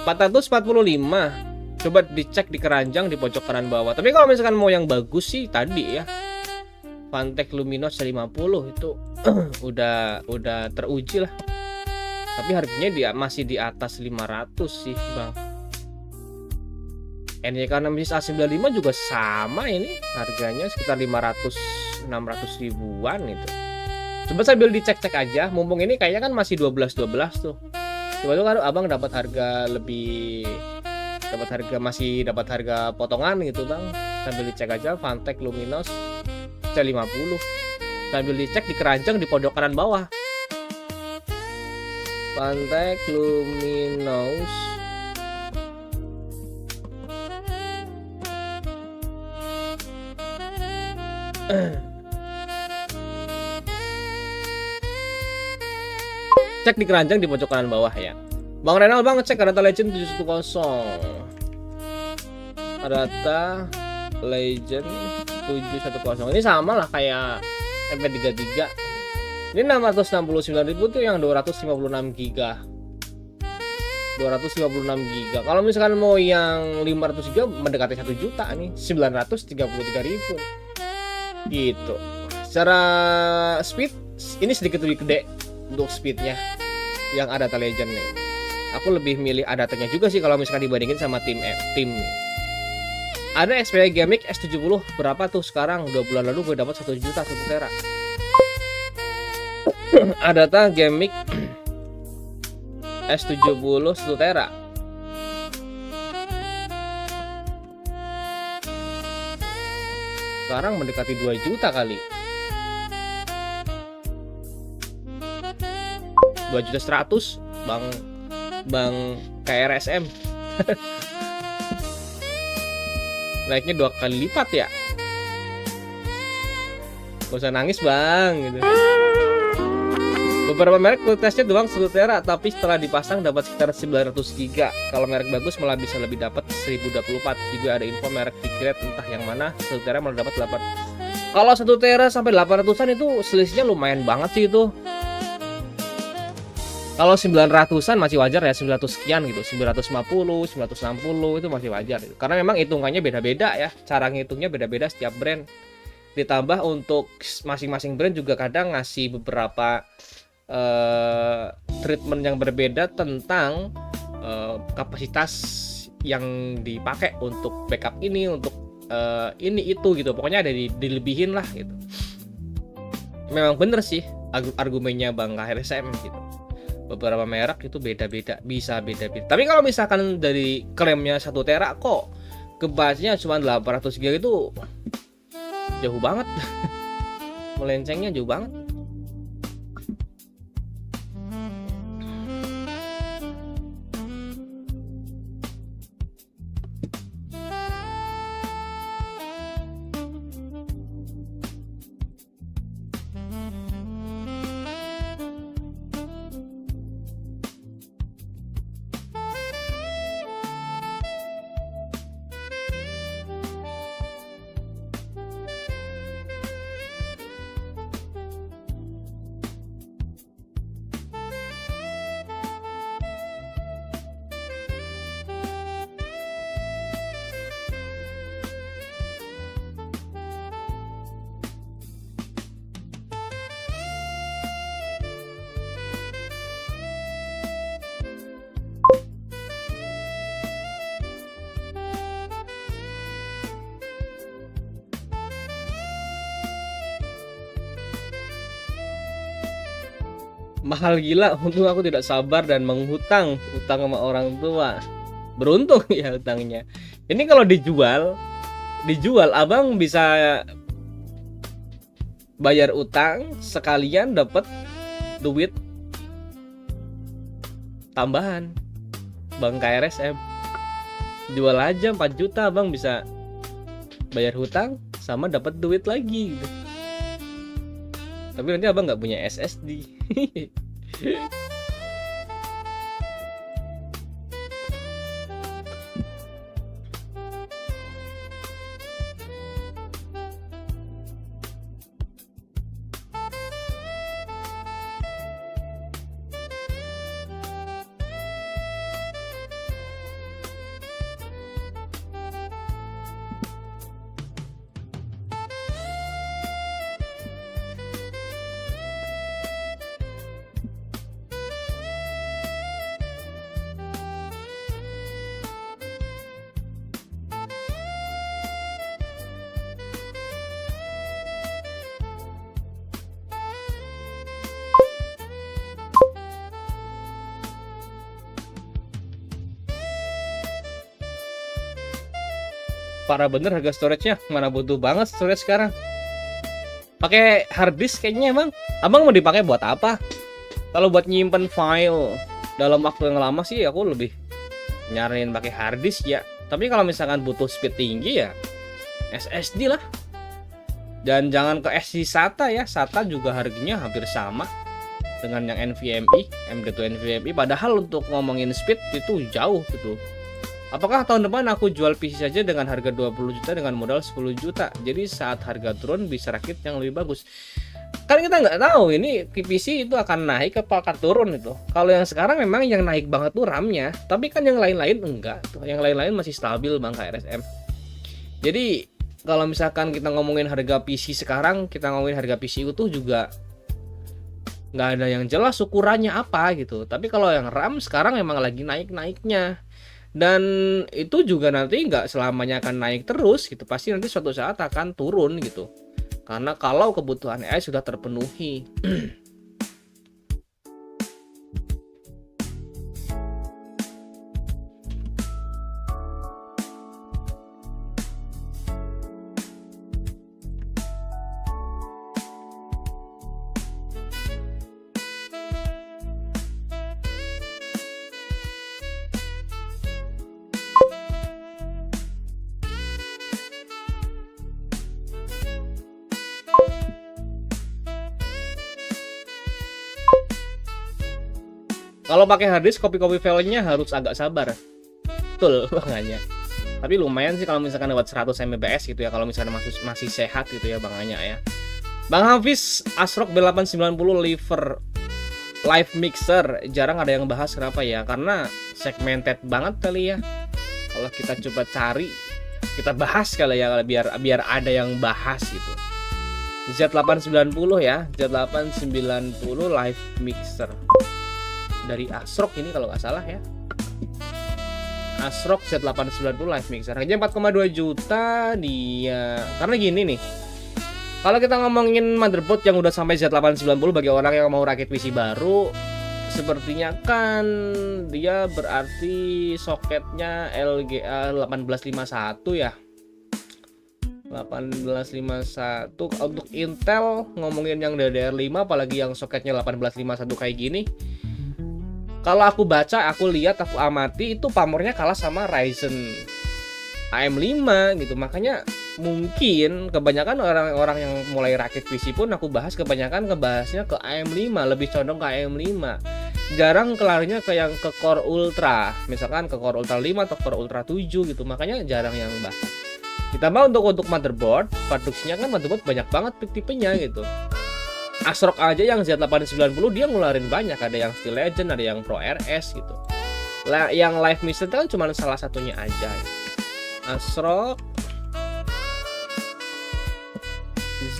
445. Coba dicek di keranjang di pojok kanan bawah. Tapi kalau misalkan mau yang bagus sih tadi ya Fantech Luminos C50 itu udah teruji lah. Tapi harganya masih di atas 500 sih, Bang. NYK Nemesis A95 juga sama ini. Harganya sekitar 500-600 ribuan itu. Coba sambil dicek-cek aja, mumpung ini kayaknya kan masih 12 tuh. Coba tuh kan Abang dapat harga masih dapat harga potongan gitu, Bang. Sambil dicek aja Fantech Luminos C50. Sambil dicek di keranjang di pojok kanan bawah. Fantech Luminos cek di keranjang di pojok kanan bawah ya. Bang Renal Bang cek Data Legend 710. Adata Legend 710. Ini sama lah kayak MP33. Ini 669.000 tuh yang 256 GB. 256 GB. Kalau misalkan mau yang 500 GB mendekati 1 juta nih, 933.000. Gitu. Secara speed ini sedikit lebih gede untuk speednya yang Adata Legend nih. Aku lebih milih Adatanya juga sih kalau misalkan dibandingin sama tim nih. Ada XPI Gaming S70 berapa tuh sekarang? 2 bulan lalu gue dapat 1 juta 1 tera. Adata Gaming S70 1 tera. Sekarang mendekati 2 juta kali. 2.100.000 Bang KRSM. Naiknya 2 kali lipat ya. Gak usah nangis bang gitu. Beberapa merek kualitasnya doang 1 tera, tapi setelah dipasang dapat sekitar 900 GB. Kalau merek bagus malah bisa lebih dapat 1024. Juga ada info merek Tigret entah yang mana 1 tera malah dapat 8. Kalau 1 tera sampai 800-an itu selisihnya lumayan banget sih itu. Kalau 900-an masih wajar ya, 900 sekian gitu, 950, 960 itu masih wajar gitu. Karena memang hitungannya beda-beda ya, cara ngitungnya beda-beda setiap brand. Ditambah untuk masing-masing brand juga kadang ngasih beberapa treatment yang berbeda tentang kapasitas yang dipakai untuk backup ini, untuk ini itu gitu. Pokoknya ada dilebihin lah gitu. Memang bener sih argumennya Bang KRSM gitu. Beberapa merek itu beda-beda, bisa beda-beda. Tapi kalau misalkan dari klaimnya 1 tera kok kebasnya cuma 800 GB itu jauh banget. Melencengnya jauh banget. Mahal gila, untung aku tidak sabar dan menghutang utang sama orang tua. Beruntung ya utangnya. Ini kalau dijual abang bisa bayar utang sekalian dapat duit tambahan. Bang KRSM jual aja 4 juta abang bisa bayar hutang sama dapat duit lagi gitu. Tapi nanti abang nggak punya SSD. Parah bener harga storage-nya, mana butuh banget storage sekarang. Pakai hard disk kayaknya abang mau dipakai buat apa? Kalau buat nyimpen file dalam waktu yang lama sih aku lebih nyaranin pakai hard disk ya. Tapi kalau misalkan butuh speed tinggi ya SSD lah. Dan jangan ke SSD SATA ya, SATA juga harganya hampir sama dengan yang NVMe, M.2 NVMe. Padahal untuk ngomongin speed itu jauh gitu. Apakah tahun depan aku jual PC saja dengan harga 20 juta dengan modal 10 juta? Jadi saat harga turun bisa rakit yang lebih bagus. Kan kita nggak tahu ini PC itu akan naik apa akan turun itu. Kalau yang sekarang memang yang naik banget tuh RAM-nya, tapi kan yang lain-lain enggak tuh. Yang lain-lain masih stabil Bang KRSM. Jadi kalau misalkan kita ngomongin harga PC sekarang, kita ngomongin harga PC utuh juga nggak ada yang jelas ukurannya apa gitu. Tapi kalau yang RAM sekarang memang lagi naik-naiknya. Dan itu juga nanti nggak selamanya akan naik terus gitu, pasti nanti suatu saat akan turun gitu, karena kalau kebutuhan AI sudah terpenuhi. Kalau pakai harddisk, copy filenya harus agak sabar. Betul, makanya. Tapi lumayan sih kalau misalkan lewat 100 Mbps gitu ya, kalau misalkan masih sehat gitu ya Bang Anya ya. Bang Hafiz, ASRock B890 live mixer, jarang ada yang bahas, kenapa ya? Karena segmented banget kali ya. Kalau kita coba cari, kita bahas kali ya, biar ada yang bahas gitu. Z890 ya, Z890 live mixer dari ASRock ini kalau nggak salah ya. ASRock Z890 live mixer harganya 4,2 juta dia. Karena gini nih, kalau kita ngomongin motherboard yang udah sampai Z890 bagi orang yang mau rakit PC baru, sepertinya kan dia berarti soketnya LGA 1851 ya. 1851 untuk Intel, ngomongin yang DDR5 apalagi yang soketnya 1851 kayak gini. Kalau aku baca, aku lihat, aku amati, itu pamornya kalah sama Ryzen AM5 gitu. Makanya mungkin kebanyakan orang-orang yang mulai rakit PC pun aku bahas, kebanyakan ngebahasnya ke AM5, lebih condong ke AM5. Jarang kelarinya ke yang ke Core Ultra, misalkan ke Core Ultra 5 atau Core Ultra 7 gitu. Makanya jarang yang bahas. Ditambah untuk motherboard, produksinya kan motherboard banyak banget tipenya gitu. ASRock aja yang Z890 dia ngeluarin banyak, ada yang Steel Legend, ada yang Pro RS gitu. Yang Live Mixer kan cuma salah satunya aja. ASRock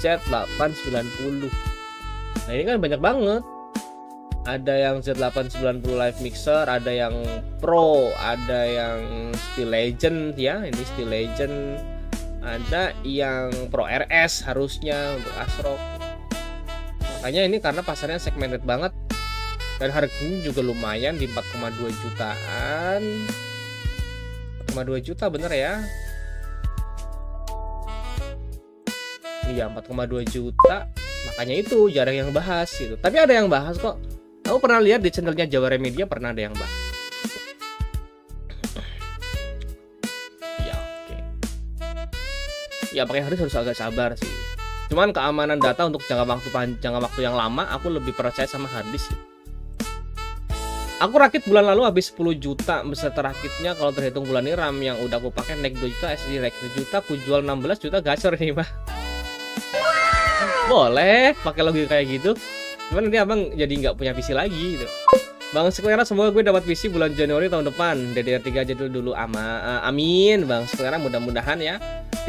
Z890. Nah ini kan banyak banget. Ada yang Z890 Live Mixer, ada yang Pro, ada yang Steel Legend ya, ini Steel Legend. Ada yang Pro RS harusnya untuk ASRock. Makanya ini karena pasarnya segmented banget dan harganya juga lumayan di 4,2 jutaan. 4,2 juta bener ya? Iya 4,2 juta. Makanya itu jarang yang bahas gitu. Tapi ada yang bahas kok. Aku pernah lihat di channelnya Jawara Media pernah ada yang bahas. Ya oke. Ya pakai harus agak sabar sih. Cuman keamanan data untuk jangka waktu yang lama, aku lebih percaya sama harddisk. Aku rakit bulan lalu habis 10 juta beserta rakitnya. Kalau terhitung bulan ini RAM yang udah aku pakai naik 2 juta, SSD naik 2 juta, aku jual 16 juta gacor nih Pak. Boleh pakai logika kayak gitu. Cuman nanti abang jadi nggak punya PC lagi gitu. Bang Sekelera, semoga gue dapat PC bulan Januari tahun depan. DDR3 aja dulu amin Bang Sekelera, mudah-mudahan ya.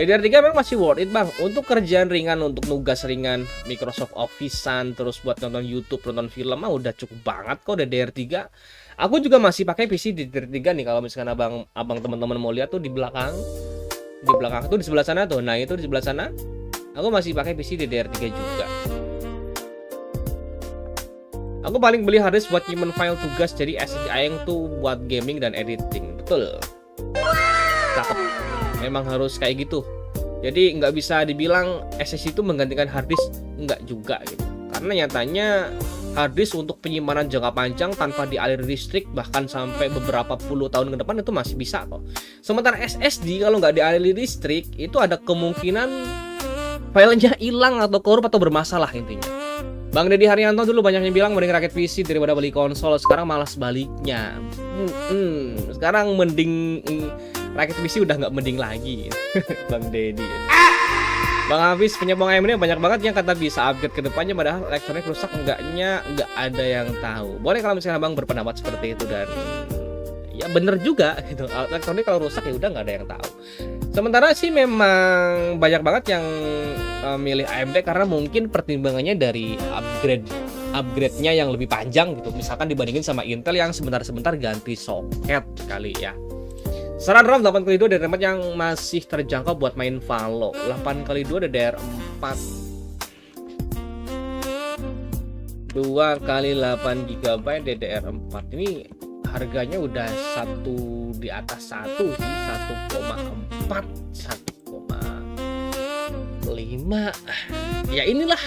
DDR3 memang masih worth it Bang, untuk kerjaan ringan, untuk nugas ringan, Microsoft Office-an, terus buat nonton YouTube, nonton film mah udah cukup banget kok DDR3. Aku juga masih pakai PC DDR3 nih, kalau misalkan abang teman-teman mau lihat tuh di belakang tuh di sebelah sana tuh. Nah, itu di sebelah sana. Aku masih pakai PC DDR3 juga. Aku paling beli harddisk buat nyimpen file tugas, jadi SSD Aeng tuh buat gaming dan editing. Betul. Cakep. Memang harus kayak gitu. Jadi nggak bisa dibilang SSD itu menggantikan harddisk, nggak juga gitu. Karena nyatanya harddisk untuk penyimpanan jangka panjang tanpa dialiri listrik bahkan sampai beberapa puluh tahun ke depan itu masih bisa kok. Sementara SSD kalau nggak dialiri listrik itu ada kemungkinan filenya hilang atau korup atau bermasalah intinya. Bang Deddy Haryanto dulu banyak yang bilang mending rakit PC daripada beli konsol. Sekarang malah sebaliknya. Sekarang mending rakit PC udah nggak mending lagi. Bang Deddy. Bang Hafiz, penyambung AMD banyak banget yang kata bisa upgrade ke depannya, padahal elektronik rusak nggak ada yang tahu. Boleh kalau misalnya Bang berpendapat seperti itu, dan ya bener juga gitu. Elektronik kalau rusak ya udah nggak ada yang tahu. Sementara sih memang banyak banget yang milih AMD karena mungkin pertimbangannya dari upgrade-nya yang lebih panjang gitu. Misalkan dibandingin sama Intel yang sebentar-sebentar ganti soket kali ya. Saran RAM 8x2 DDR4 yang masih terjangkau buat main Valo. 8x2 DDR4 2x8 GB DDR4 ini harganya udah di atas 1 sih, 1,4 1,5. Ya inilah,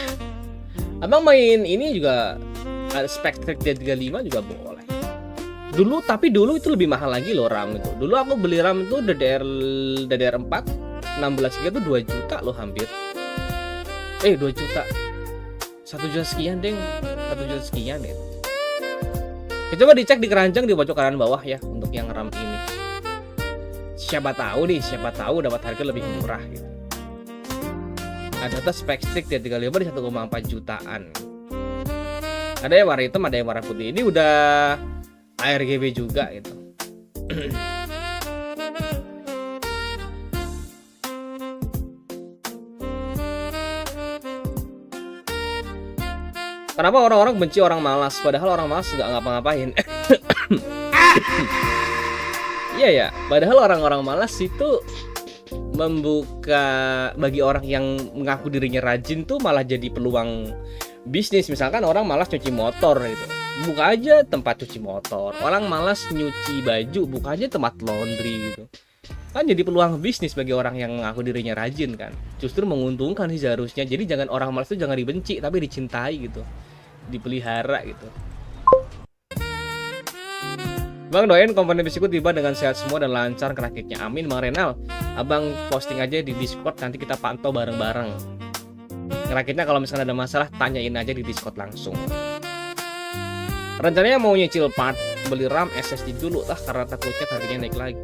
abang main ini juga Spectre D35 juga boleh tapi dulu itu lebih mahal lagi loh RAM itu. Dulu aku beli RAM itu DDR4 16 GB itu 2 juta loh hampir. 2 juta 1 juta sekian deng, 1 juta sekian ya. Coba dicek di keranjang di pojok kanan bawah ya untuk yang RAM ini. Siapa tahu dapat harga lebih murah gitu. Ada Spectre D35 di 1,4 jutaan. Ada yang warna hitam, ada yang warna putih. Ini udah ARGB juga gitu. Kenapa orang-orang benci orang malas, padahal orang malas nggak ngapa-ngapain? Iya ya, padahal orang-orang malas itu membuka, bagi orang yang mengaku dirinya rajin tuh malah jadi peluang bisnis. Misalkan orang malas cuci motor gitu, buka aja tempat cuci motor. Orang malas nyuci baju, buka aja tempat laundry gitu. Kan jadi peluang bisnis bagi orang yang mengaku dirinya rajin kan. Justru menguntungkan sih seharusnya. Jadi jangan orang malas itu jangan dibenci, tapi dicintai gitu, dipelihara gitu. Bang doain komponen PCku tiba dengan sehat semua dan lancar kerakitnya, amin. Bang Renal, abang posting aja di Discord, nanti kita pantau bareng-bareng ngerakitnya. Kalau misalnya ada masalah tanyain aja di Discord langsung. Rencananya mau nyicil part, beli RAM SSD dulu lah karena takutnya harganya naik lagi.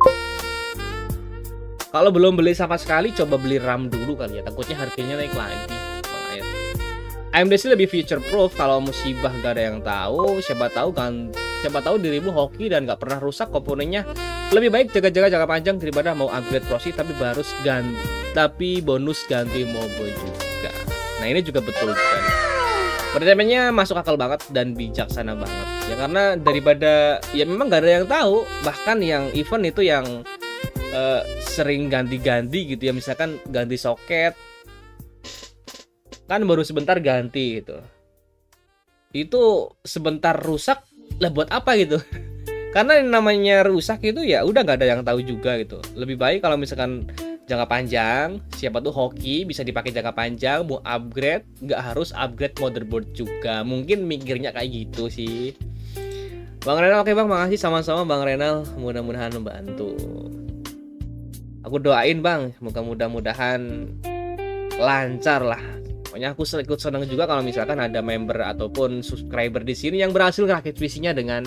Kalau belum beli sama sekali, coba beli RAM dulu kali ya, takutnya harganya naik lagi. AMD sih lebih future proof. Kalau musibah gak ada yang tahu, siapa tahu dirimu hoki dan gak pernah rusak komponennya. Lebih baik jaga-jaga jangka panjang daripada mau upgrade prosi tapi bonus ganti mobile juga. Nah ini juga betul kan. Pertanyaannya masuk akal banget dan bijaksana banget ya, karena daripada ya memang gak ada yang tahu. Bahkan yang event itu yang sering ganti-ganti gitu ya, misalkan ganti soket kan baru sebentar ganti gitu, itu sebentar rusak lah buat apa gitu. Karena yang namanya rusak itu ya udah nggak ada yang tahu juga gitu. Lebih baik kalau misalkan jangka panjang, siapa tuh hoki bisa dipakai jangka panjang, mau upgrade nggak harus upgrade motherboard juga. Mungkin mikirnya kayak gitu sih. Bang Renal, oke Bang, makasih sama-sama Bang Renal, mudah-mudahan membantu. Aku doain Bang, mudah-mudahan lancar lah. Pokoknya aku ikut senang juga kalau misalkan ada member ataupun subscriber di sini yang berhasil ngerakit PC-nya dengan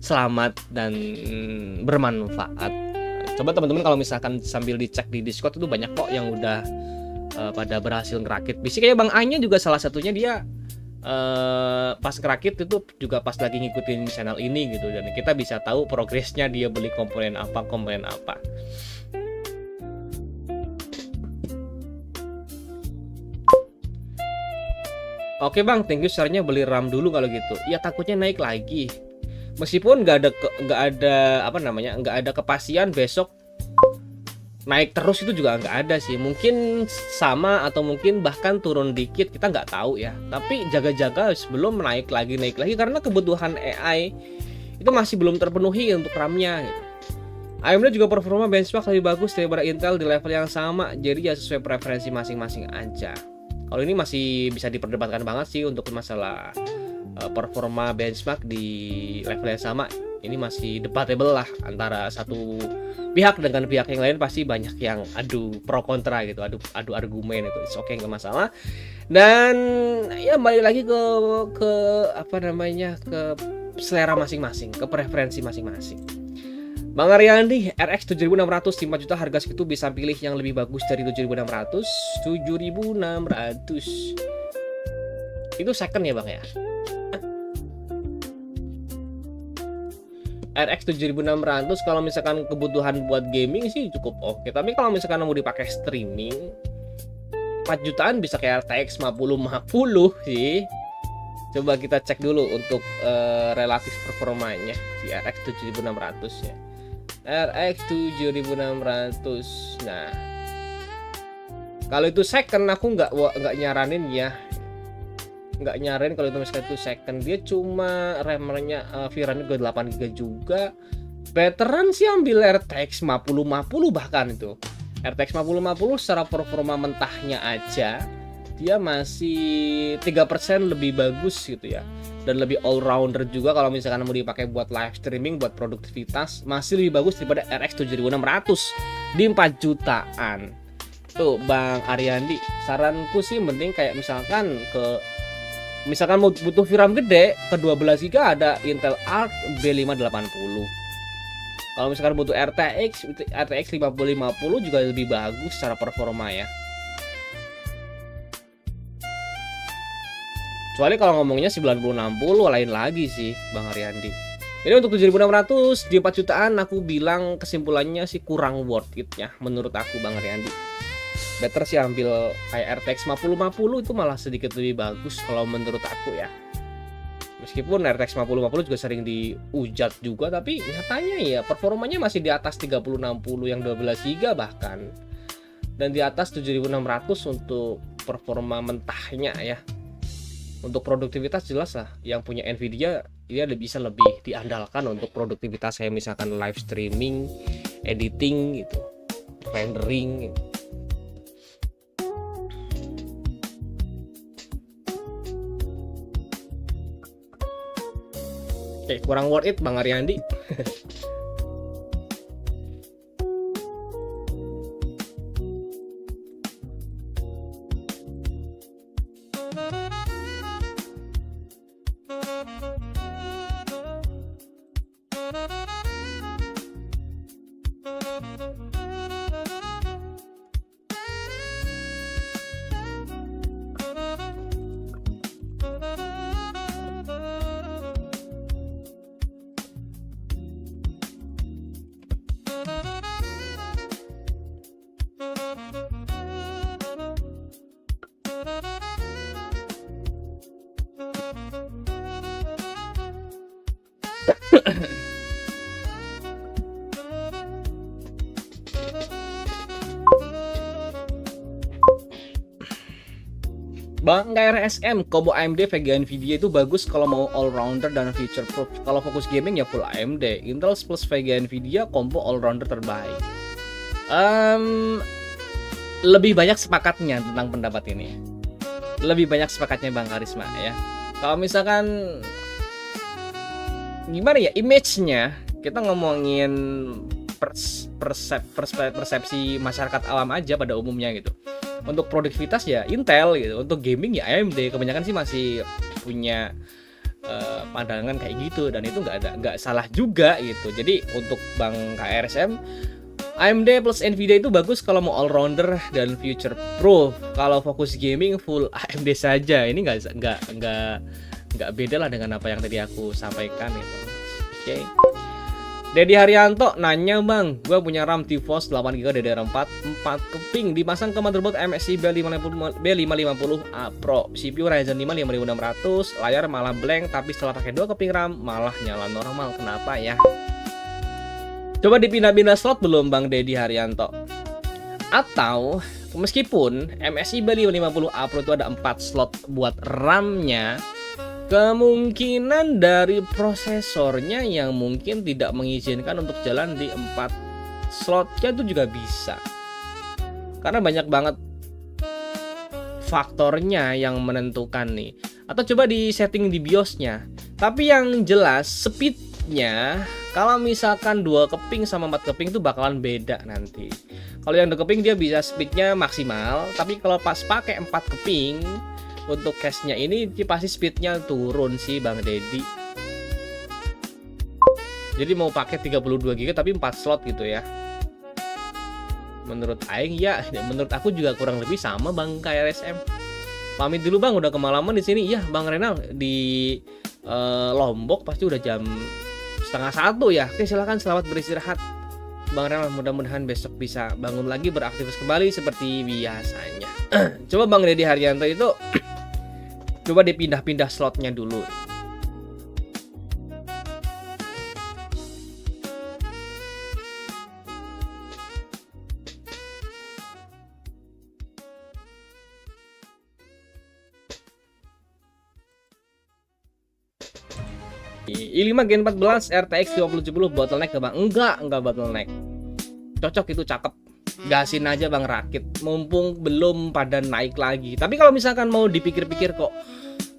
selamat dan bermanfaat. Coba teman-teman kalau misalkan sambil dicek di Discord itu banyak kok yang udah pada berhasil ngerakit PC. Kayak Bang Anya juga salah satunya, dia pas ngerakit itu juga pas lagi ngikutin channel ini gitu, dan kita bisa tahu progresnya dia beli komponen apa. Oke Bang, thank you share-nya, beli RAM dulu kalau gitu. Ya takutnya naik lagi. Meskipun nggak ada kepastian besok naik terus, itu juga nggak ada sih. Mungkin sama atau mungkin bahkan turun dikit, kita nggak tahu ya. Tapi jaga-jaga sebelum naik lagi karena kebutuhan AI itu masih belum terpenuhi untuk RAM-nya gitu. AMD juga performa benchmark lebih bagus daripada Intel di level yang sama, jadi ya sesuai preferensi masing-masing aja. Kalau ini masih bisa diperdebatkan banget sih untuk masalah performa benchmark di level yang sama. Ini masih debatable lah antara satu pihak dengan pihak yang lain, pasti banyak yang adu pro kontra gitu, adu argumen itu. Oke, nggak masalah. Dan ya balik lagi ke apa namanya, ke selera masing-masing, ke preferensi masing-masing. Bang Ariandi, RX 7600 5 juta harga segitu bisa pilih yang lebih bagus dari 7600. 7600 itu second ya Bang ya. RX 7600 kalau misalkan kebutuhan buat gaming sih cukup oke. Tapi kalau misalkan mau dipakai streaming 4 jutaan bisa kayak RTX 5050 sih. Coba kita cek dulu untuk relatif performanya di RX 7600 ya. RX 7600. Nah, kalau itu second aku nggak nyaranin ya. Nggak nyaranin kalau itu misalkan itu second. Dia cuma RAM-nya VRAM juga 8GB juga. Veteran sih ambil RTX 5050 bahkan itu. RTX 5050 secara performa mentahnya aja dia masih 3% lebih bagus gitu ya, dan lebih all rounder juga. Kalau misalkan mau dipakai buat live streaming, buat produktivitas, masih lebih bagus daripada RX 7600 di 4 jutaan. Tuh Bang Ariandi, saranku sih mending kayak misalkan mau butuh VRAM gede ke 12GB ada Intel Arc B580. Kalau misalkan butuh RTX 5050 juga lebih bagus secara performa ya. Kecuali kalau ngomongnya 9060 lain lagi sih Bang Ariandi. Jadi untuk 7600 di 4 jutaan aku bilang kesimpulannya sih kurang worth it ya menurut aku Bang Ariandi. Better sih ambil kayak RTX 5050 itu malah sedikit lebih bagus kalau menurut aku ya. Meskipun RTX 5050 juga sering diujat juga, tapi nyatanya ya performanya masih di atas 3060 yang 12GB bahkan. Dan di atas 7600 untuk performa mentahnya ya. Untuk produktivitas jelas lah yang punya Nvidia dia bisa lebih diandalkan untuk produktivitas kayak misalkan live streaming, editing gitu, rendering gitu. Oke, kurang worth it Bang Ariandi. Bang KRSM, combo AMD Vega Nvidia itu bagus kalau mau all rounder dan future proof. Kalau fokus gaming ya full AMD. Intel plus Vega Nvidia combo all rounder terbaik. Lebih banyak sepakatnya tentang pendapat ini. Lebih banyak sepakatnya Bang Karisma ya. Kalau misalkan gimana ya image-nya, kita ngomongin persepsi masyarakat awam aja pada umumnya gitu. Untuk produktivitas ya Intel gitu, untuk gaming ya AMD. Kebanyakan sih masih punya pandangan kayak gitu, dan itu nggak salah juga gitu. Jadi untuk Bang KRSM, AMD plus Nvidia itu bagus kalau mau all rounder dan future proof. Kalau fokus gaming full AMD saja. Ini nggak beda lah dengan apa yang tadi aku sampaikan gitu. Oke. Dedi Haryanto nanya Bang, gue punya RAM GeForce 8GB DDR4 4 keping dipasang ke motherboard MSI B550A Pro, CPU Ryzen 5 5600, layar malah blank tapi setelah pakai 2 keping RAM malah nyala normal. Kenapa ya? Coba dipindah-pindah slot belum Bang Dedi Haryanto? Atau meskipun MSI B550A Pro itu ada 4 slot buat RAM-nya, kemungkinan dari prosesornya yang mungkin tidak mengizinkan untuk jalan di 4 slotnya itu juga bisa. Karena banyak banget faktornya yang menentukan nih. Atau coba di setting di BIOS-nya. Tapi yang jelas speednya kalau misalkan 2 keping sama 4 keping itu bakalan beda nanti. Kalau yang 2 keping dia bisa speednya maksimal, tapi kalau pas pakai 4 keping untuk cache-nya ini pasti speednya turun sih Bang Deddy. Jadi mau pakai 32 GB tapi 4 slot gitu ya. Menurut aing ya, menurut aku juga kurang lebih sama Bang kayak RSM. Pamit dulu Bang, udah kemalaman di sini. Iya Bang Renal di Lombok pasti udah jam 12:30 ya. Oke, silakan selamat beristirahat Bang Renal, mudah-mudahan besok bisa bangun lagi beraktivitas kembali seperti biasanya. Coba Bang Deddy Haryanto itu coba dipindah-pindah slotnya dulu. i5 Gen 14 RTX 2070 bottleneck ke Bang? Enggak bottleneck. Cocok, itu cakep. Gasin aja Bang, rakit. Mumpung belum pada naik lagi. Tapi kalau misalkan mau dipikir-pikir kok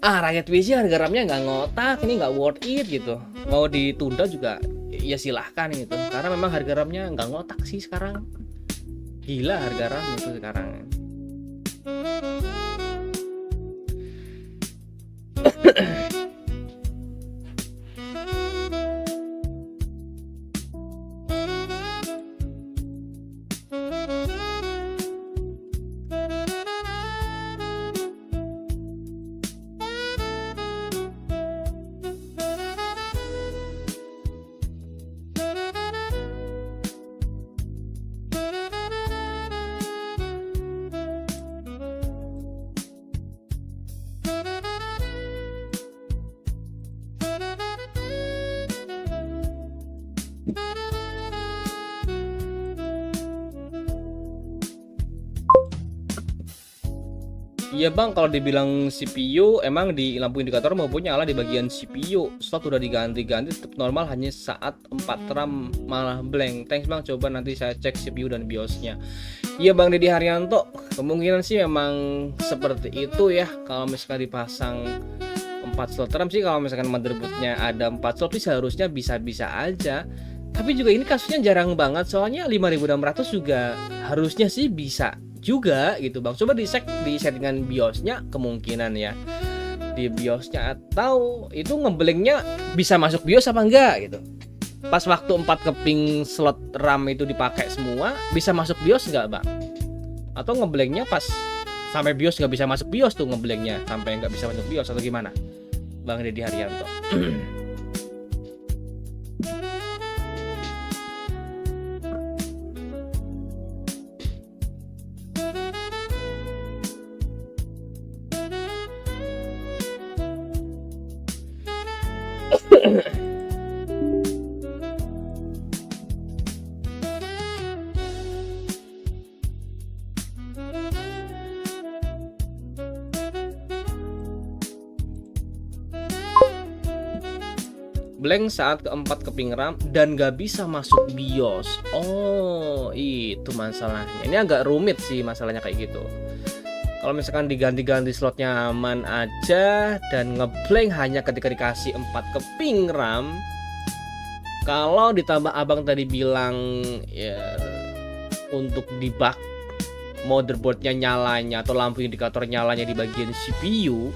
rakyat PC harga RAM-nya nggak ngotak, ini nggak worth it gitu. Mau ditunda juga ya silahkan gitu. Karena memang harga RAM-nya nggak ngotak sih sekarang. Gila harga RAM itu sekarang. Iya Bang, kalau dibilang CPU emang di lampu indikator maupun nyala di bagian CPU. Slot udah diganti-ganti tetap normal, hanya saat 4 RAM malah blank. Thanks Bang, coba nanti saya cek CPU dan BIOS-nya. Iya Bang Deddy Haryanto, kemungkinan sih memang seperti itu ya. Kalau misalkan dipasang 4 slot RAM sih, kalau misalkan motherboardnya ada 4 slot sih seharusnya bisa-bisa aja. Tapi juga ini kasusnya jarang banget, soalnya 5600 juga harusnya sih bisa juga gitu Bang. Coba dicek di settingan BIOS-nya, kemungkinan ya di BIOS-nya, atau itu ngeblanknya bisa masuk BIOS apa enggak gitu. Pas waktu 4 keping slot RAM itu dipakai semua, bisa masuk BIOS enggak Bang? Atau ngeblanknya pas sampai BIOS nggak bisa masuk BIOS tuh, ngeblanknya sampai nggak bisa masuk BIOS atau gimana Bang Deddy Haryanto? Blank saat keempat keping RAM dan gak bisa masuk BIOS. Oh, itu masalahnya. Ini agak rumit sih masalahnya kayak gitu. Kalau misalkan diganti-ganti slotnya aman aja dan ngeblank hanya ketika dikasih 4 keping RAM. Kalau ditambah abang tadi bilang ya untuk debug motherboardnya nyalanya atau lampu indikator nyalanya di bagian CPU,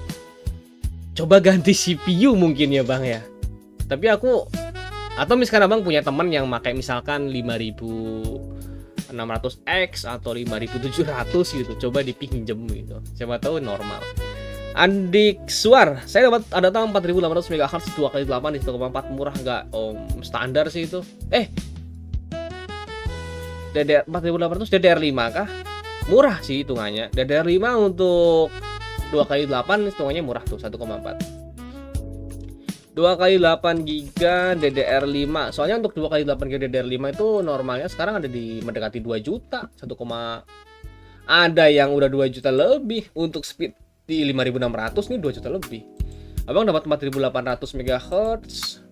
coba ganti CPU mungkin ya Bang ya. Tapi aku, atau misalkan abang punya teman yang pakai misalkan 5600X atau 5700 gitu, coba dipinjem gitu, siapa tahu normal. Andik Suar, saya dapat ada tahu 4800 MHz 2x8 di 1,4 murah nggak? Oh, standar sih itu. DDR 4800 DDR5 kah? Murah sih hitungannya. DDR5 untuk 2x8 hitungannya murah tuh, 1,4. 2x8 GB DDR5. Soalnya untuk 2x8 GB DDR5 itu normalnya sekarang ada di mendekati 2 juta, ada yang udah 2 juta lebih. Untuk speed di 5600 nih 2 juta lebih. Abang dapat 4800 MHz.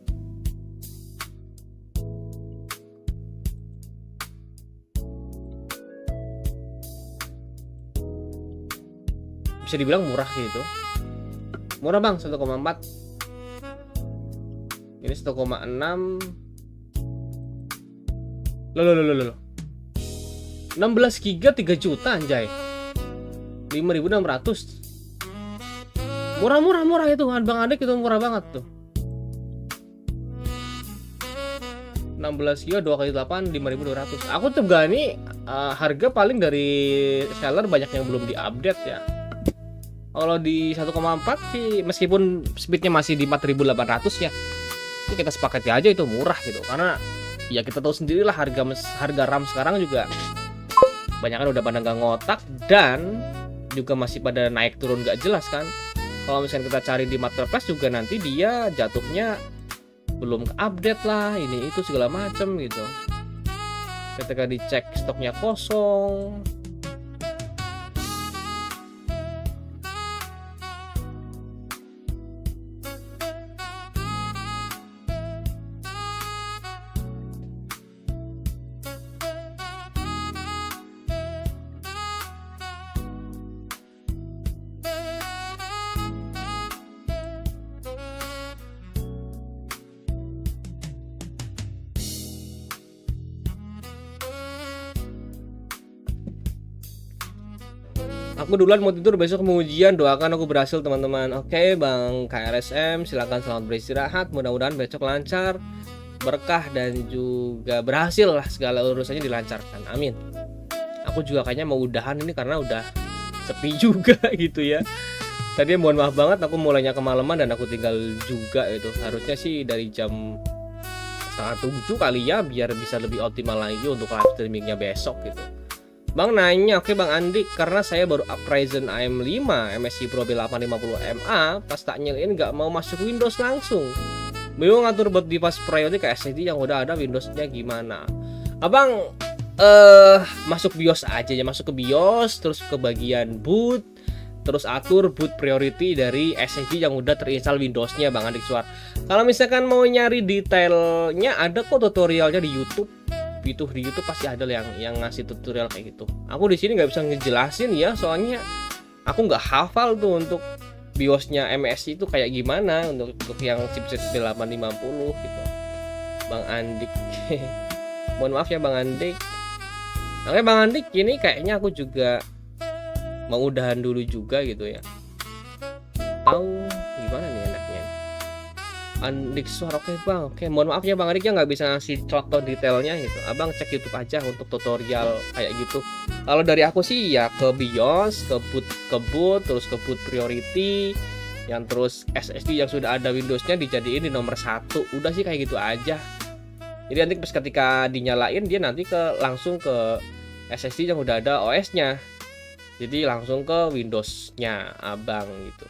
Bisa dibilang murah sih itu. Murah Bang, 1,4. Ini 1,6. Loh. 16 GB 3 juta anjay. 5600. Murah itu kan Bang Adik, itu murah banget tuh. 16 GB 2 kali 8 5.200. Aku tuh nih harga paling dari seller banyak yang belum diupdate ya. Kalau di 1,4 sih meskipun speednya masih di 4.800 ya, itu kita sepakati aja itu murah gitu. Karena ya kita tahu sendirilah harga RAM sekarang juga banyak kan udah pada nggak ngotak dan juga masih pada naik turun nggak jelas kan. Kalau misalnya kita cari di marketplace juga nanti dia jatuhnya belum update lah, ini itu segala macem gitu. Ketika dicek stoknya kosong. Aku duluan mau tidur, besok mau ujian, doakan aku berhasil teman-teman. Oke Bang KRSM, silakan selamat beristirahat, mudah-mudahan besok lancar, berkah dan juga berhasil lah, segala urusannya dilancarkan, amin. Aku juga kayaknya mau udahan ini karena udah sepi juga gitu ya. Tadi mohon maaf banget aku mulainya kemalaman dan aku tinggal juga itu. Harusnya sih dari jam 6:30 kali ya, biar bisa lebih optimal lagi untuk live streamingnya besok gitu. Bang nanya, oke Bang Andi, karena saya baru up Ryzen AM5 MSI Pro B850MA, pas tak nyalain nggak mau masuk Windows langsung. Bingung ngatur buat device priority ke SSD yang udah ada Windowsnya gimana? Abang masuk BIOS aja ya, masuk ke BIOS, terus ke bagian boot, terus atur boot priority dari SSD yang udah terinstall Windowsnya Bang Andi Suar. Kalau misalkan mau nyari detailnya ada kok tutorialnya di YouTube. Itu di YouTube pasti ada yang ngasih tutorial kayak gitu. Aku di sini nggak bisa ngejelasin ya, soalnya aku nggak hafal tuh untuk BIOSnya MSI itu kayak gimana untuk yang chipset B850 gitu. Bang Andik, mohon maaf ya Bang Andik. Oke Bang Andik, ini kayaknya aku juga mau udahan dulu juga gitu ya. Tahu gimana nih enaknya? Andik suara oke Bang, oke mohon maaf ya Bang Adik ya nggak bisa ngasih contoh detailnya gitu. Abang cek YouTube aja untuk tutorial kayak gitu. Kalau dari aku sih ya ke BIOS, ke boot, terus ke boot priority, yang terus SSD yang sudah ada Windowsnya dijadiin di nomor 1. Udah sih kayak gitu aja. Jadi nanti pas ketika dinyalain dia nanti langsung ke SSD yang udah ada OS-nya. Jadi langsung ke Windows-nya Abang gitu.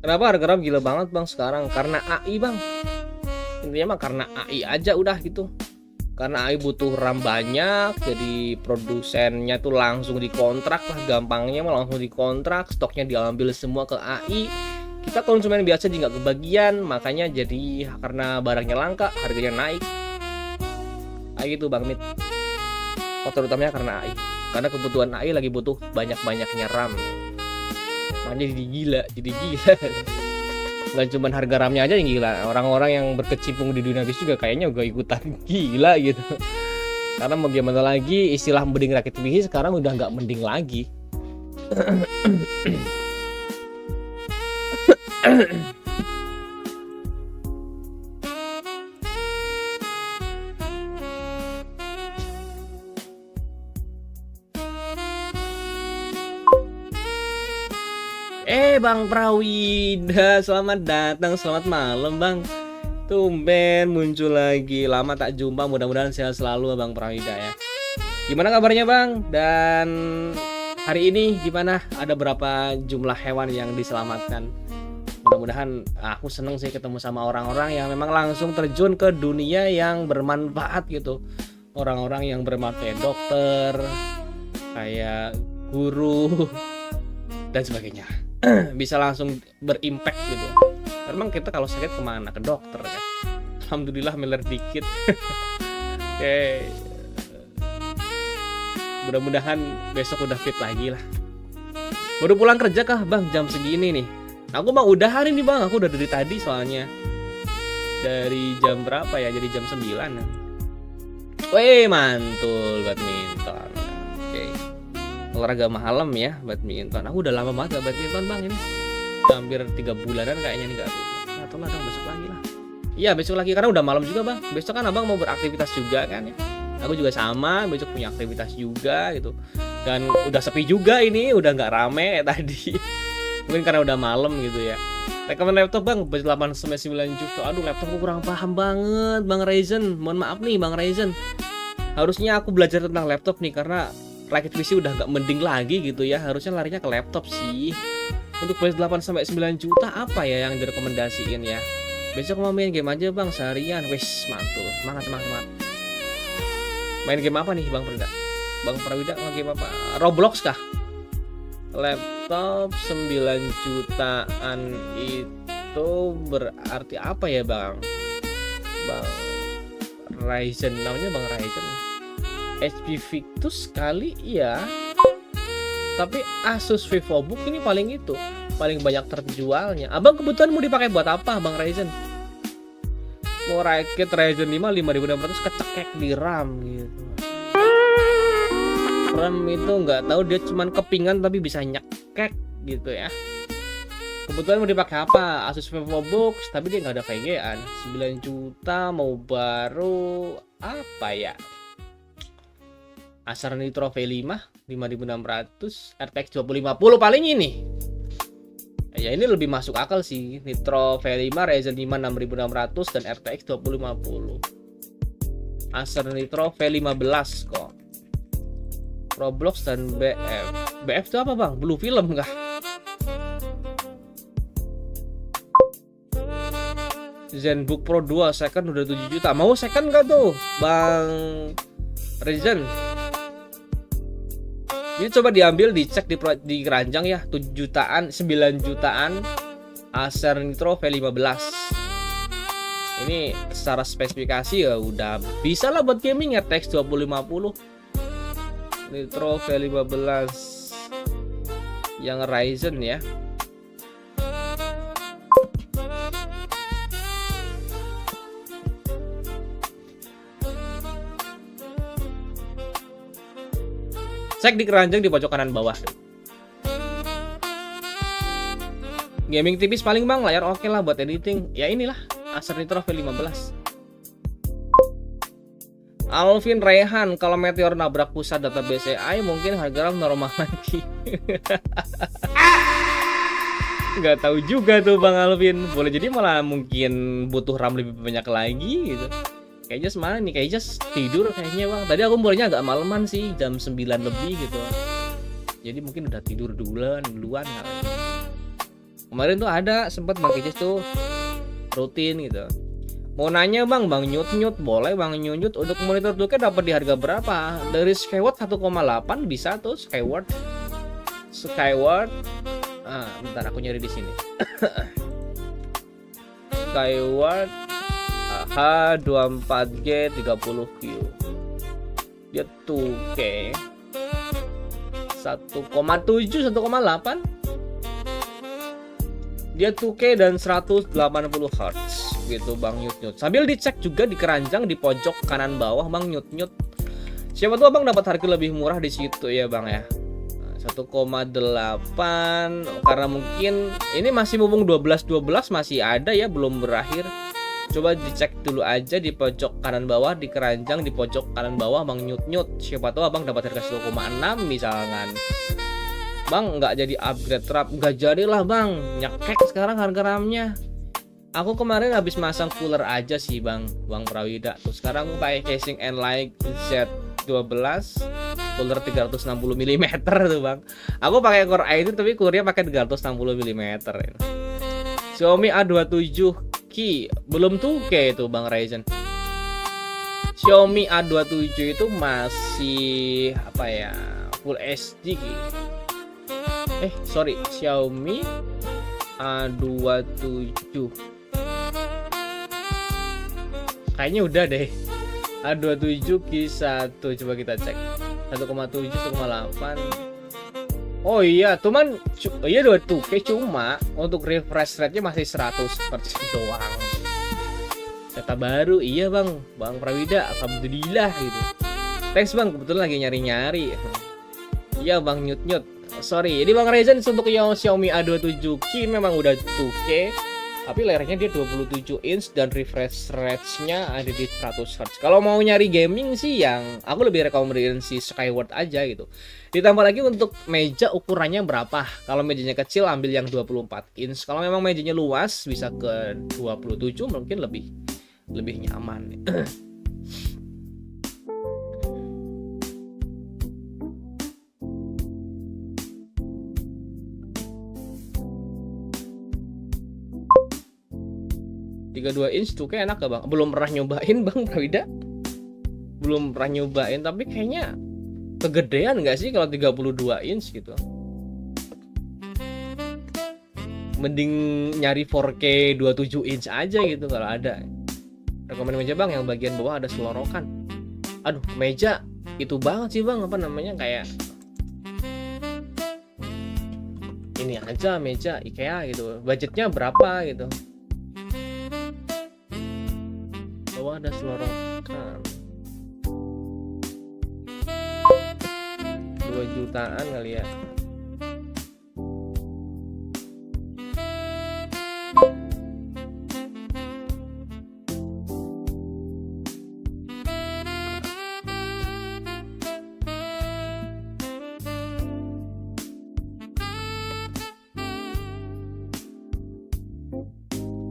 Kenapa harga RAM gila banget Bang sekarang? Karena AI Bang. Intinya mah karena AI aja udah gitu. Karena AI butuh RAM banyak, jadi produsennya tuh langsung dikontrak lah, gampangnya mah langsung dikontrak, stoknya diambil semua ke AI. Kita konsumen biasa jadi nggak kebagian, makanya jadi karena barangnya langka, harganya naik. Kayak gitu Bang Mit. Faktor utamanya karena AI. Karena kebutuhan AI lagi butuh banyak-banyaknya RAM. Makanya jadi gila. Nggak cuma harga RAM-nya aja yang gila, orang-orang yang berkecimpung di dunia bisnis juga kayaknya juga ikutan gila gitu. Karena mau gimana lagi, istilah mending rakit bisnis sekarang udah nggak mending lagi. Bang Prawida, selamat datang, selamat malam Bang. Tumben muncul lagi, lama tak jumpa, mudah-mudahan sehat selalu Bang Prawida ya. Gimana kabarnya Bang? Dan hari ini gimana? Ada berapa jumlah hewan yang diselamatkan? Mudah-mudahan aku seneng sih ketemu sama orang-orang yang memang langsung terjun ke dunia yang bermanfaat gitu. Orang-orang yang bermanfaat kayak dokter, kayak guru dan sebagainya. Bisa langsung berimpact gitu. Memang kita kalau sakit kemana? Ke dokter kan. Alhamdulillah miliar dikit. Oke. Mudah-mudahan besok udah fit lagi lah. Baru pulang kerja kah bang jam segini nih? Aku mah udah hari nih bang. Aku udah dari tadi soalnya. Dari jam berapa ya? Jadi jam 9. Wih mantul badminton. Oke. Olahraga malam ya badminton. Aku udah lama banget gak badminton bang ini. Hampir 3 bulanan kayaknya nih gak. Atau lah dong besok lagi lah. Iya besok lagi karena udah malam juga bang. Besok kan abang mau beraktivitas juga kan ya. Aku juga sama besok punya aktivitas juga gitu. Dan udah sepi juga ini. Udah gak rame tadi. Mungkin karena udah malam gitu ya. Rekomen laptop bang budget 8-9 juta. Aduh laptopku kurang paham banget bang Ryzen. Mohon maaf nih bang Ryzen. Harusnya aku belajar tentang laptop nih. Karena rakit PC udah gak mending lagi gitu ya. Harusnya larinya ke laptop sih. Untuk budget 8-9 juta apa ya yang direkomendasiin ya. Besok mau main game aja bang seharian. Wis mantul. Semangat. Main game apa nih bang Prawida? Bang Prawida mau game apa? Roblox kah? Laptop 9 jutaan itu berarti apa ya bang? Bang Ryzen, namanya bang Ryzen. HP Victus kali ya. Tapi Asus VivoBook ini paling banyak terjualnya. Abang kebutuhan mau dipakai buat apa bang Ryzen? Mau rakit Ryzen 5 5600 kecekek di RAM gitu. RAM itu nggak tahu dia cuman kepingan tapi bisa nyekek gitu ya. Kebetulan mau dipakai apa? Asus VivoBook tapi dia nggak ada VGA. 9 juta mau baru apa ya? Acer Nitro V5 5600, RTX 2050 paling ini. Ya ini lebih masuk akal sih. Nitro V5 Ryzen 5 6600 dan RTX 2050. Acer Nitro V15 kok. Roblox dan BF. BF itu apa bang? Blue Film kah? ZenBook Pro 2 second udah 7 juta. Mau second gak tuh bang Ryzen? Ini coba diambil, dicek di keranjang ya. 7 jutaan, 9 jutaan Acer Nitro V15. Ini secara spesifikasi ya udah bisa lah buat gaming ya. RTX 2050 Nitro V15 yang Ryzen ya. Cek di keranjang di pojok kanan bawah. Gaming tipis paling bang, layar oke lah buat editing. Ya inilah Acer Nitro V15. Alvin Rehan, kalau Meteor nabrak pusat database AI mungkin harga RAM normal lagi. Nggak tahu juga tuh bang Alvin. Boleh jadi malah mungkin butuh RAM lebih banyak lagi gitu. Kayaknya semana nih, kayaknya tidur kayaknya bang. Tadi aku mulainya agak maleman sih, jam 9 lebih gitu. Jadi mungkin udah tidur duluan kali. Kemarin tuh ada sempat bang Kejes tuh rutin gitu. Mau nanya bang Nyut boleh bang Nyut untuk monitor 2K dapat di harga berapa? Dari Skyward 1,8 bisa tuh Skyward. Bentar aku nyari di sini. Skyward H24G 30Q. Dia 2K 1,7 1,8. Dia 2K dan 180 Hz gitu bang Nyut. Sambil dicek juga di keranjang di pojok kanan bawah bang Nyut. Siapa tuh abang dapat harga lebih murah di situ ya bang ya. 1,8 karena mungkin ini masih mumpung 12 masih ada ya, belum berakhir. Coba dicek dulu aja di pojok kanan bawah di keranjang di pojok kanan bawah bang Nyut. Siapa tahu abang dapat harga 1,6 misalkan. Bang nggak jadi upgrade RAM, nggak jadilah bang, nyekek sekarang harga RAM-nya. Aku kemarin habis masang cooler aja sih bang Prawida. Terus sekarang pakai casing Enlight Z12 cooler 360 mm tuh bang. Aku pakai Core i3 tapi coolernya pakai 360 mm. Xiaomi A27K belum 2K itu bang Ryzen. Xiaomi A27 itu masih apa ya, Full HD. Sorry, Xiaomi A27. Kayaknya udah deh. A27 Q1, coba kita cek. 1,7, 1,8. Oh iya, cuman iya 2K, cuma untuk refresh rate-nya masih 100% doang. Data baru, iya bang Prawida, alhamdulillah gitu. Thanks bang, kebetulan lagi nyari-nyari. Iya bang nyut. Sorry, jadi bang Ryzen untuk yang Xiaomi A27Q memang udah 2K, tapi layarnya dia 27 inch dan refresh rate-nya ada di 100Hz. Kalau mau nyari gaming sih yang aku lebih rekomendasi Skyward aja gitu. Ditambah lagi untuk meja ukurannya berapa. Kalau mejanya kecil ambil yang 24 inch. Kalau memang mejanya luas bisa ke 27 mungkin lebih nyaman. Dua inch tuh kayak enak gak bang? Belum pernah nyobain bang Prawida. Belum pernah nyobain, tapi kayaknya kegedean nggak sih kalau 32 inch gitu. Mending nyari 4K 27 inch aja gitu kalau ada. Rekomend meja bang yang bagian bawah ada selorokan. Aduh, meja itu banget sih bang, apa namanya, kayak ini aja meja IKEA gitu. Budgetnya berapa gitu? Bawah ada selorokan 2 jutaan kali ya.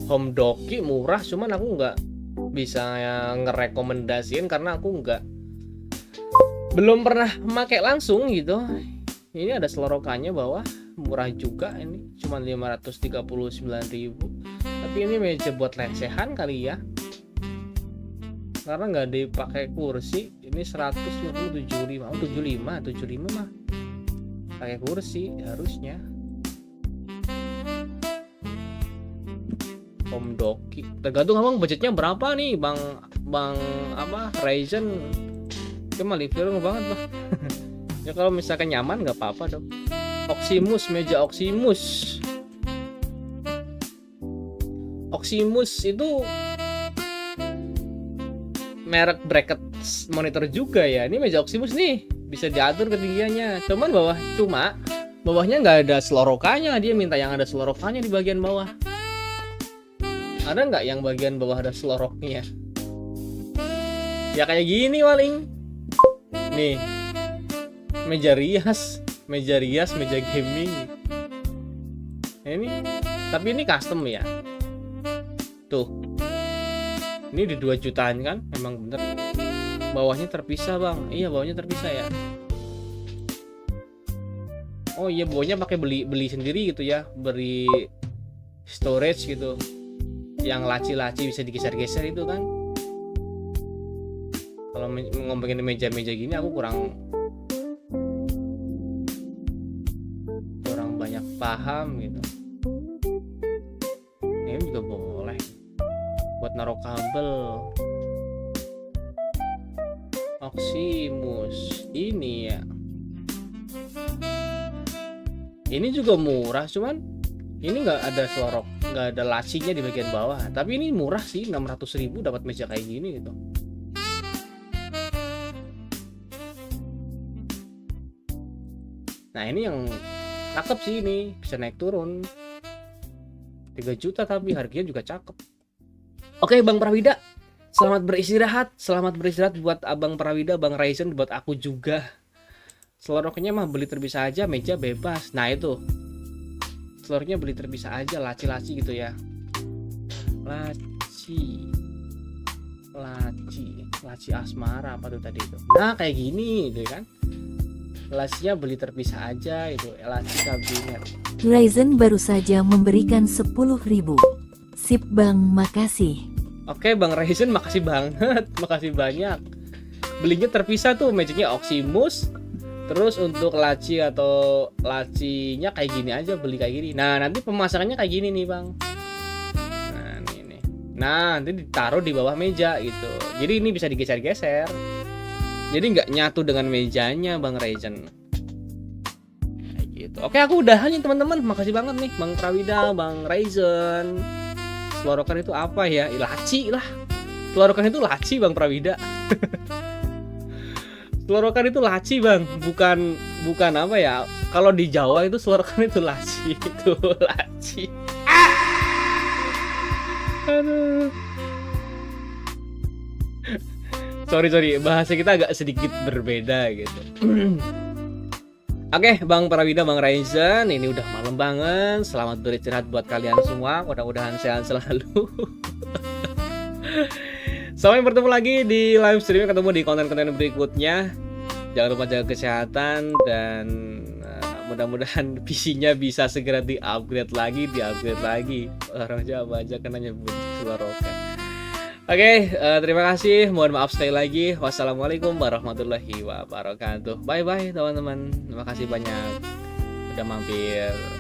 Home Doki murah, cuman aku nggak bisa ngerekomendasiin karena aku belum pernah pakai langsung gitu. Ini ada selorokannya bawah, murah juga, ini cuma 539.000. Tapi ini meja buat lesehan kali ya, karena nggak dipakai kursi. Ini 175, 75 mah pakai kursi harusnya. Home Doki tergantung abang budgetnya berapa nih bang apa Ryzen. Cuma review banget bang. Ya kalau misalkan nyaman nggak apa-apa dong. Oximus, meja Oximus itu merek bracket monitor juga ya. Ini meja Oximus nih, bisa diatur ketinggiannya. Cuman bawahnya nggak ada selorokannya. Dia minta yang ada selorokannya di bagian bawah. Ada nggak yang bagian bawah ada seloroknya? Ya kayak gini paling. Nih, meja rias, meja gaming. Ini, tapi ini custom ya. Tuh, ini di 2 jutaan kan? Memang bener. Bawahnya terpisah bang. Iya, bawahnya terpisah ya. Oh iya, bawahnya pakai beli sendiri gitu ya, beri storage gitu. Yang laci-laci bisa digeser-geser itu kan. Kalau ngomongin meja-meja gini aku kurang banyak paham gitu. Ini juga boleh buat naruh kabel. Oximus ini ya. Ini juga murah, cuman ini nggak ada selorok, nggak ada lacinya di bagian bawah. Tapi ini murah sih, 600.000 dapat meja kayak gini gitu. Nah ini yang cakep sih, ini bisa naik turun 3 juta tapi harganya juga cakep. Oke Bang Prawida, selamat beristirahat buat Abang Prawida, Bang Ryzen, buat aku juga. Seloroknya mah beli terpisah aja, meja bebas. Nah itu seloroknya beli terpisah aja, laci-laci gitu ya. Laci asmara apa tuh tadi itu. Nah kayak gini gitu kan. Lacinya beli terpisah aja itu, laci kabinet. Ryzen baru saja memberikan 10.000. Sip Bang, makasih. Oke Bang Ryzen, makasih banget, makasih banyak. Belinya terpisah tuh, mejanya Oximus, Terus untuk laci atau lacinya kayak gini aja, beli kayak gini. Nah, nanti pemasangannya kayak gini nih, Bang. Nah, ini. Nah, nanti ditaruh di bawah meja gitu. Jadi ini bisa digeser-geser. Jadi nggak nyatu dengan mejanya, Bang Raizen. Kayak gitu. Oke, aku udahan nih, teman-teman. Makasih banget nih, Bang Prawida, Bang Raizen. Selorokan itu apa ya? Laci lah. Selorokan itu laci, Bang Prawida. Selorokan itu laci, Bang, bukan apa ya? Kalau di Jawa itu selorokan itu laci, itu laci. Aduh. Sorry, bahasa kita agak sedikit berbeda gitu. Oke, Bang Prawida, Bang Raizen, ini udah malam banget. Selamat beristirahat buat kalian semua. Mudah-mudahan sehat selalu. Sampai bertemu lagi di live streaming, ketemu di konten-konten berikutnya. Jangan lupa jaga kesehatan dan mudah-mudahan PC-nya bisa segera di-upgrade lagi. Orang Jawa aja kan nyebut selorokan. Oke, terima kasih. Mohon maaf sekali lagi. Wassalamualaikum warahmatullahi wabarakatuh. Bye-bye teman-teman. Terima kasih banyak udah mampir.